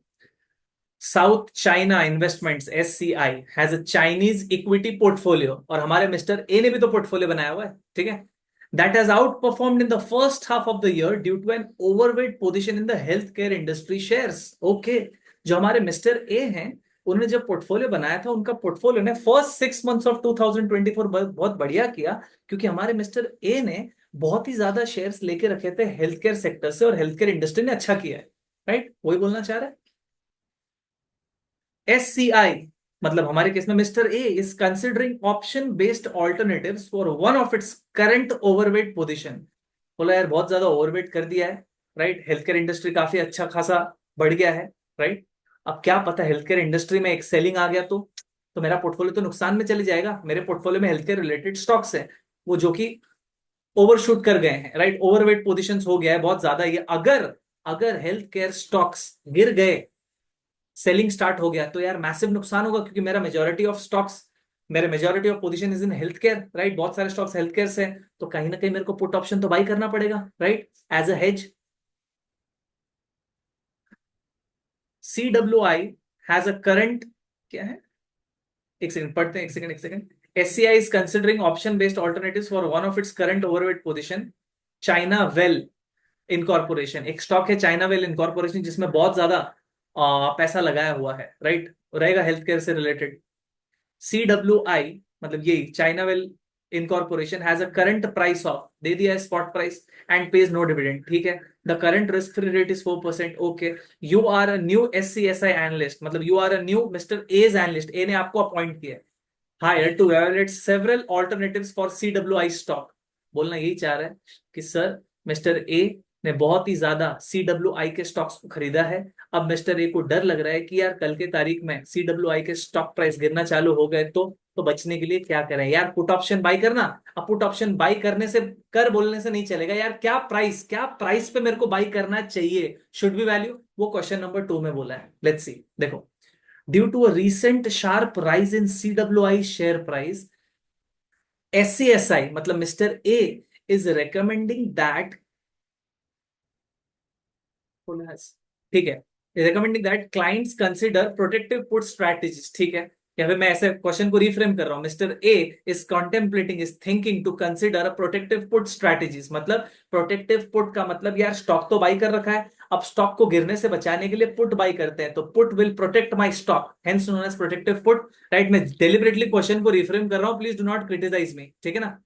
South China investments SCI has a Chinese equity portfolio, और हमारे मिस्टर ए ने भी तो पोर्टफोलियो बनाया हुआ है, ठीक है। That has outperformed in the first half of the year due to an overweight position in the health care industry shares. Okay, जो हमारे मिस्टर ए हैं, उन्होंने जब पोर्टफोलियो बनाया था, उनका पोर्टफोलियो ने फर्स्ट 6 मंथ्स ऑफ 2024 बहुत बढ़िया किया, क्योंकि हमारे मिस्टर ए ने बहुत ही ज्यादा शेयर्स लेके रखे थे हेल्थ केयर सेक्टर से, और हेल्थ केयर इंडस्ट्री ने अच्छा किया है, राइट। वही बोलना चाह रहा है। SCI मतलब हमारे केस में mister A is considering option based alternatives for one of its current overweight position. बोला यार बहुत ज्यादा ओवरवेट कर दिया है, राइट। हेल्थ केयर इंडस्ट्री काफी अच्छा खासा बढ़ गया है, राइट। अब क्या पता हेल्थ केयर इंडस्ट्री में एक सेलिंग आ गया तो मेरा पोर्टफोलियो तो नुकसान में चले जाएगा। मेरे पोर्टफोलियो में हेल्थ केयर रिलेटेड स्टॉक्स है, वो जो कि ओवरशूट कर गए हैं, राइट। ओवरवेट पोजीशंस हो गया है बहुत ज्यादा ये। अगर अगर हेल्थ केयर स्टॉक्स गिर गए, सेलिंग स्टार्ट हो गया, तो यार मैसिव नुकसान होगा, क्योंकि मेरे majority of position is in health care, right. बहुत सारे स्टॉक्स हेल्थ केयर से हैं, तो कहीं ना कहीं मेरे को पुट ऑप्शन तो बाई करना पड़ेगा, right, as a hedge. CWI has a current, क्या है, एक सेकंड पढ़ते हैं, एक second. SCI is considering option based alternatives for one of its current overweight position, China Well Incorporation. एक स्टॉक है चाइना वेल इनकॉर्पोरेशन, जिसमें बहुत ज्यादा पैसा लगाया हुआ है, राइट, रहेगा हेल्थ केयर से रिलेटेड। CWI मतलब यही China Well Incorporation has a current price of, दे दिया है spot price, and pays no dividend, ठीक है। The current risk free rate is 4%। Okay, you are a new SCSI analyst, मतलब you are a new mister A's analyst, A ने आपको appoint किया है, hire to evaluate several alternatives for CWI stock। बोलना यही चाह रहा है कि सर मिस्टर ए ने बहुत ही ज्यादा CWI के स्टॉक्स को खरीदा है। अब मिस्टर ए को डर लग रहा है कि यार कल के तारीख में CWI के स्टॉक प्राइस गिरना चालू हो गए तो बचने के लिए क्या करें यार, पुट ऑप्शन बाई करना। अब पुट ऑप्शन बाई करने से, कर बोलने से नहीं चलेगा यार, क्या प्राइस पे मेरे को बाई करना चाहिए, शुड बी वैल्यू, वो क्वेश्चन नंबर 2 में बोला है। लेट्स सी, देखो। Due to a recent sharp rise in CWI share price, SCSI मतलब mister A is recommending that, ठीक है, recommending that clients consider protective put strategies, ठीक है। या फिर मैं ऐसे क्वेश्चन को रिफ्रेम कर रहा हूं, mister A is contemplating, is thinking to consider protective put strategies. मतलब प्रोटेक्टिव पुट का मतलब यार स्टॉक तो बाई कर रखा है, अब स्टॉक को गिरने से बचाने के लिए पुट बाई करते हैं, तो put will protect my stock, hence known as protective put, right. मैं डेलिबरेटली क्वेश्चन को रिफ्रेम कर रहा हूं, please do not criticise me, ठीक है ना।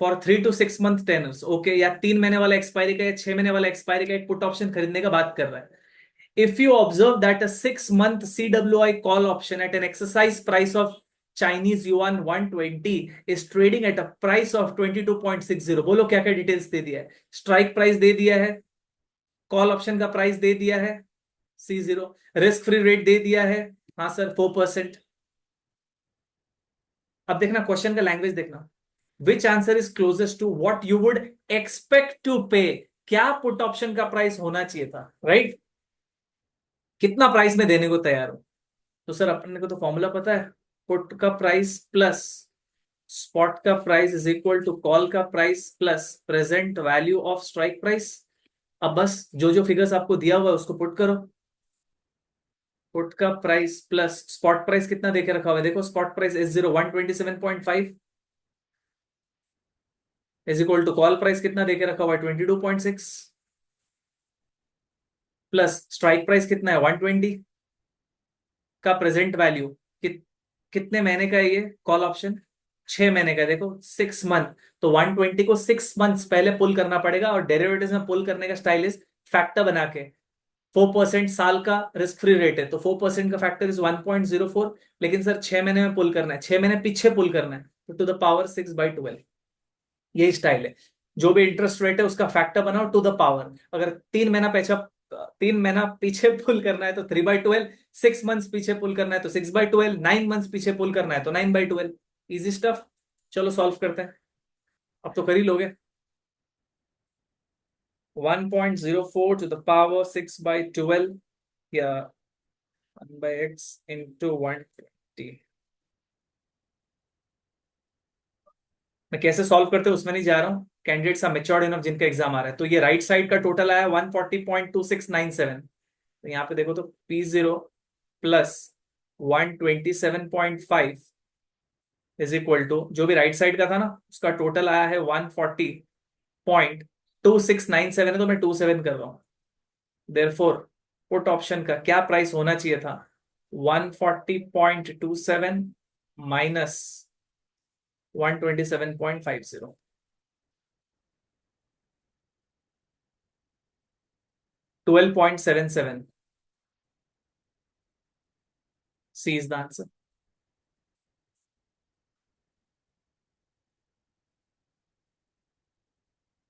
For 3 to 6 month tenors, okay, या 3 महीने वाला एक्सपायरी का या 6 महीने वाला एक्सपायरी का एक पुट ऑप्शन खरीदने का बात कर रहा है। If you observe that a 6 month CWI call option at an exercise price of Chinese yuan 120 is trading at a price of 22.60, बोलो क्या क्या डिटेल्स दे दिया है। स्ट्राइक प्राइस दे दिया है, कॉल ऑप्शन का प्राइस दे दिया है C0, रिस्क फ्री रेट दे दिया है, हाँ सर 4%। अब देखना क्वेश्चन का लैंग्वेज देखना, which answer is closest to what you would expect to pay, क्या पुट ऑप्शन का प्राइस होना चाहिए था, राइट, कितना प्राइस में देने को तैयार हो। तो सर अपने को तो फॉर्मूला पता है, पुट का प्राइस प्लस स्पॉट का price is equal to call का price plus present value of strike price. अब बस जो जो फिगर्स आपको दिया हुआ है उसको पुट करो। पुट का प्राइस प्लस स्पॉट प्राइस कितना देके रखा हुआ है, देखो spot price S0 127.5 is equal to call price कितना देके रखा हुआ है 22.6, प्लस स्ट्राइक प्राइस कितना है 120 का प्रेजेंट वैल्यू, कितने महीने का है ये कॉल ऑप्शन, 6 महीने का है, देखो 6 मंथ, तो 120 को 6 मंथ्स पहले पुल करना पड़ेगा, और डेरिवेटिव्स में पुल करने का स्टाइल इज फैक्टर बना के। 4% साल का रिस्क फ्री रेट है, तो 4% का फैक्टर इज 1.04, लेकिन सर 6 महीने में पुल करना है, 6 महीने पीछे पुल करना है, तो टू द पावर 6/12, यही स्टाइल है। जो भी इंटरेस्ट रेट है उसका फैक्टर बनाओ टू द पावर। अगर 3 महीना पीछे पुल करना है तो 3/12, 6 मंथ्स पीछे पुल करना है तो 6/12, 9 मंथ्स पीछे पुल करना है तो 9/12। इजी स्टफ, चलो सॉल्व करते हैं, अब तो कर ही लोगे। 1.04 टू द पावर 6/12 या 1/x इंटू 120, मैं कैसे सॉल्व करते हैं उसमें नहीं जा रहा हूँ, कैंडिडेट्स आर मेच्योर्ड इनफ जिनका एग्जाम आ रहा है। तो ये राइट साइड का टोटल आया 140.2697। तो यहाँ पे देखो तो P0 plus 127.5 is equal to जो भी राइट साइड का था ना उसका टोटल आया है 140.2697 है, तो मैं 27 कर रहा हूँ। देयरफॉर पुट ऑप्शन का क्या प्राइस होना चाहिए था, 140.27 minus 127.50, 12.77। C is the answer.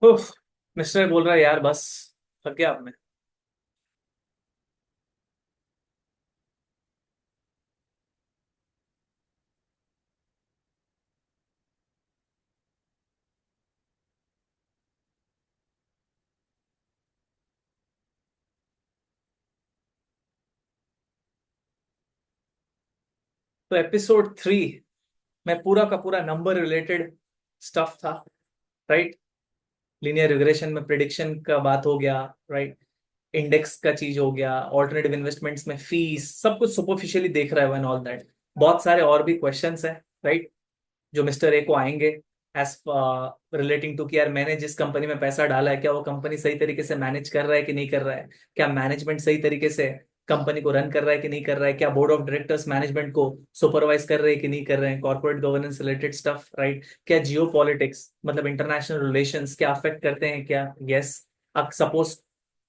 उफ, मिस्टर बोल रहा है यार बस, थक गया अब मैं। तो एपिसोड 3 में पूरा का पूरा नंबर रिलेटेड स्टफ था, राइट। लीनियर रिग्रेशन में प्रिडिक्शन का बात हो गया, राइट। इंडेक्स का चीज हो गया, ऑल्टरनेटिव इन्वेस्टमेंट्स में फीस, सब कुछ सुपरफिशियली देख रहा है एंड ऑल दैट। बहुत सारे और भी क्वेश्चंस हैं, राइट, जो मिस्टर ए को आएंगे एज रिलेटिंग टू कि यार मैंने जिस कंपनी में पैसा डाला है क्या वो कंपनी सही तरीके से मैनेज कर रहा है कि नहीं कर रहा है, क्या मैनेजमेंट सही तरीके से कंपनी को रन कर रहा है कि नहीं कर रहा है, क्या बोर्ड ऑफ डायरेक्टर्स मैनेजमेंट को सुपरवाइज कर रहे हैं कि नहीं कर रहे हैं, corporate governance related stuff, right. क्या जियो पॉलिटिक्स मतलब इंटरनेशनल रिलेशंस क्या अफेक्ट करते हैं क्या, यस। अब सपोज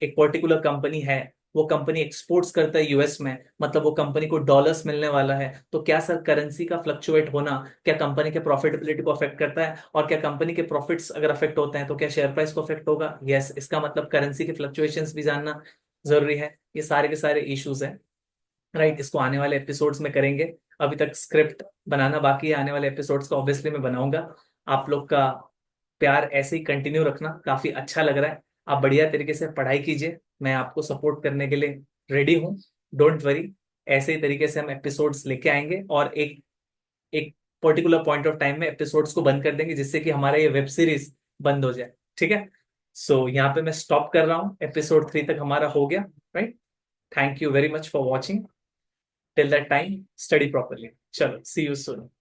एक पर्टिकुलर कंपनी है, वो कंपनी एक्सपोर्ट्स करता है यूएस में, मतलब वो कंपनी को डॉलर्स मिलने वाला है, तो क्या सर करेंसी का फ्लक्चुएट होना क्या कंपनी के प्रॉफिटेबिलिटी को अफेक्ट करता है, और क्या कंपनी के प्रॉफिट्स अगर अफेक्ट होते हैं तो क्या शेयर प्राइस को अफेक्ट होगा, यस। इसका मतलब करेंसी के फ्लक्चुएशंस भी जानना जरूरी है। ये सारे के सारे इश्यूज हैं, राइट। इसको आने वाले एपिसोड्स में करेंगे। अभी तक स्क्रिप्ट बनाना बाकी है, आने वाले एपिसोड्स को ऑब्वियसली मैं बनाऊंगा। आप लोग का प्यार ऐसे ही कंटिन्यू रखना, काफी अच्छा लग रहा है। आप बढ़िया तरीके से पढ़ाई कीजिए, मैं आपको सपोर्ट करने के लिए रेडी हूँ। डोंट वरी, ऐसे ही तरीके से हम एपिसोड्स लेके आएंगे और एक एक पर्टिकुलर पॉइंट ऑफ टाइम में एपिसोड्स को बंद कर देंगे जिससे कि हमारा ये वेब सीरीज बंद हो जाए, ठीक है। सो यहाँ पे मैं स्टॉप कर रहा हूँ, एपिसोड 3 तक हमारा हो गया, right. Thank you very much for watching. Till that time study properly. चलो सी यू सून।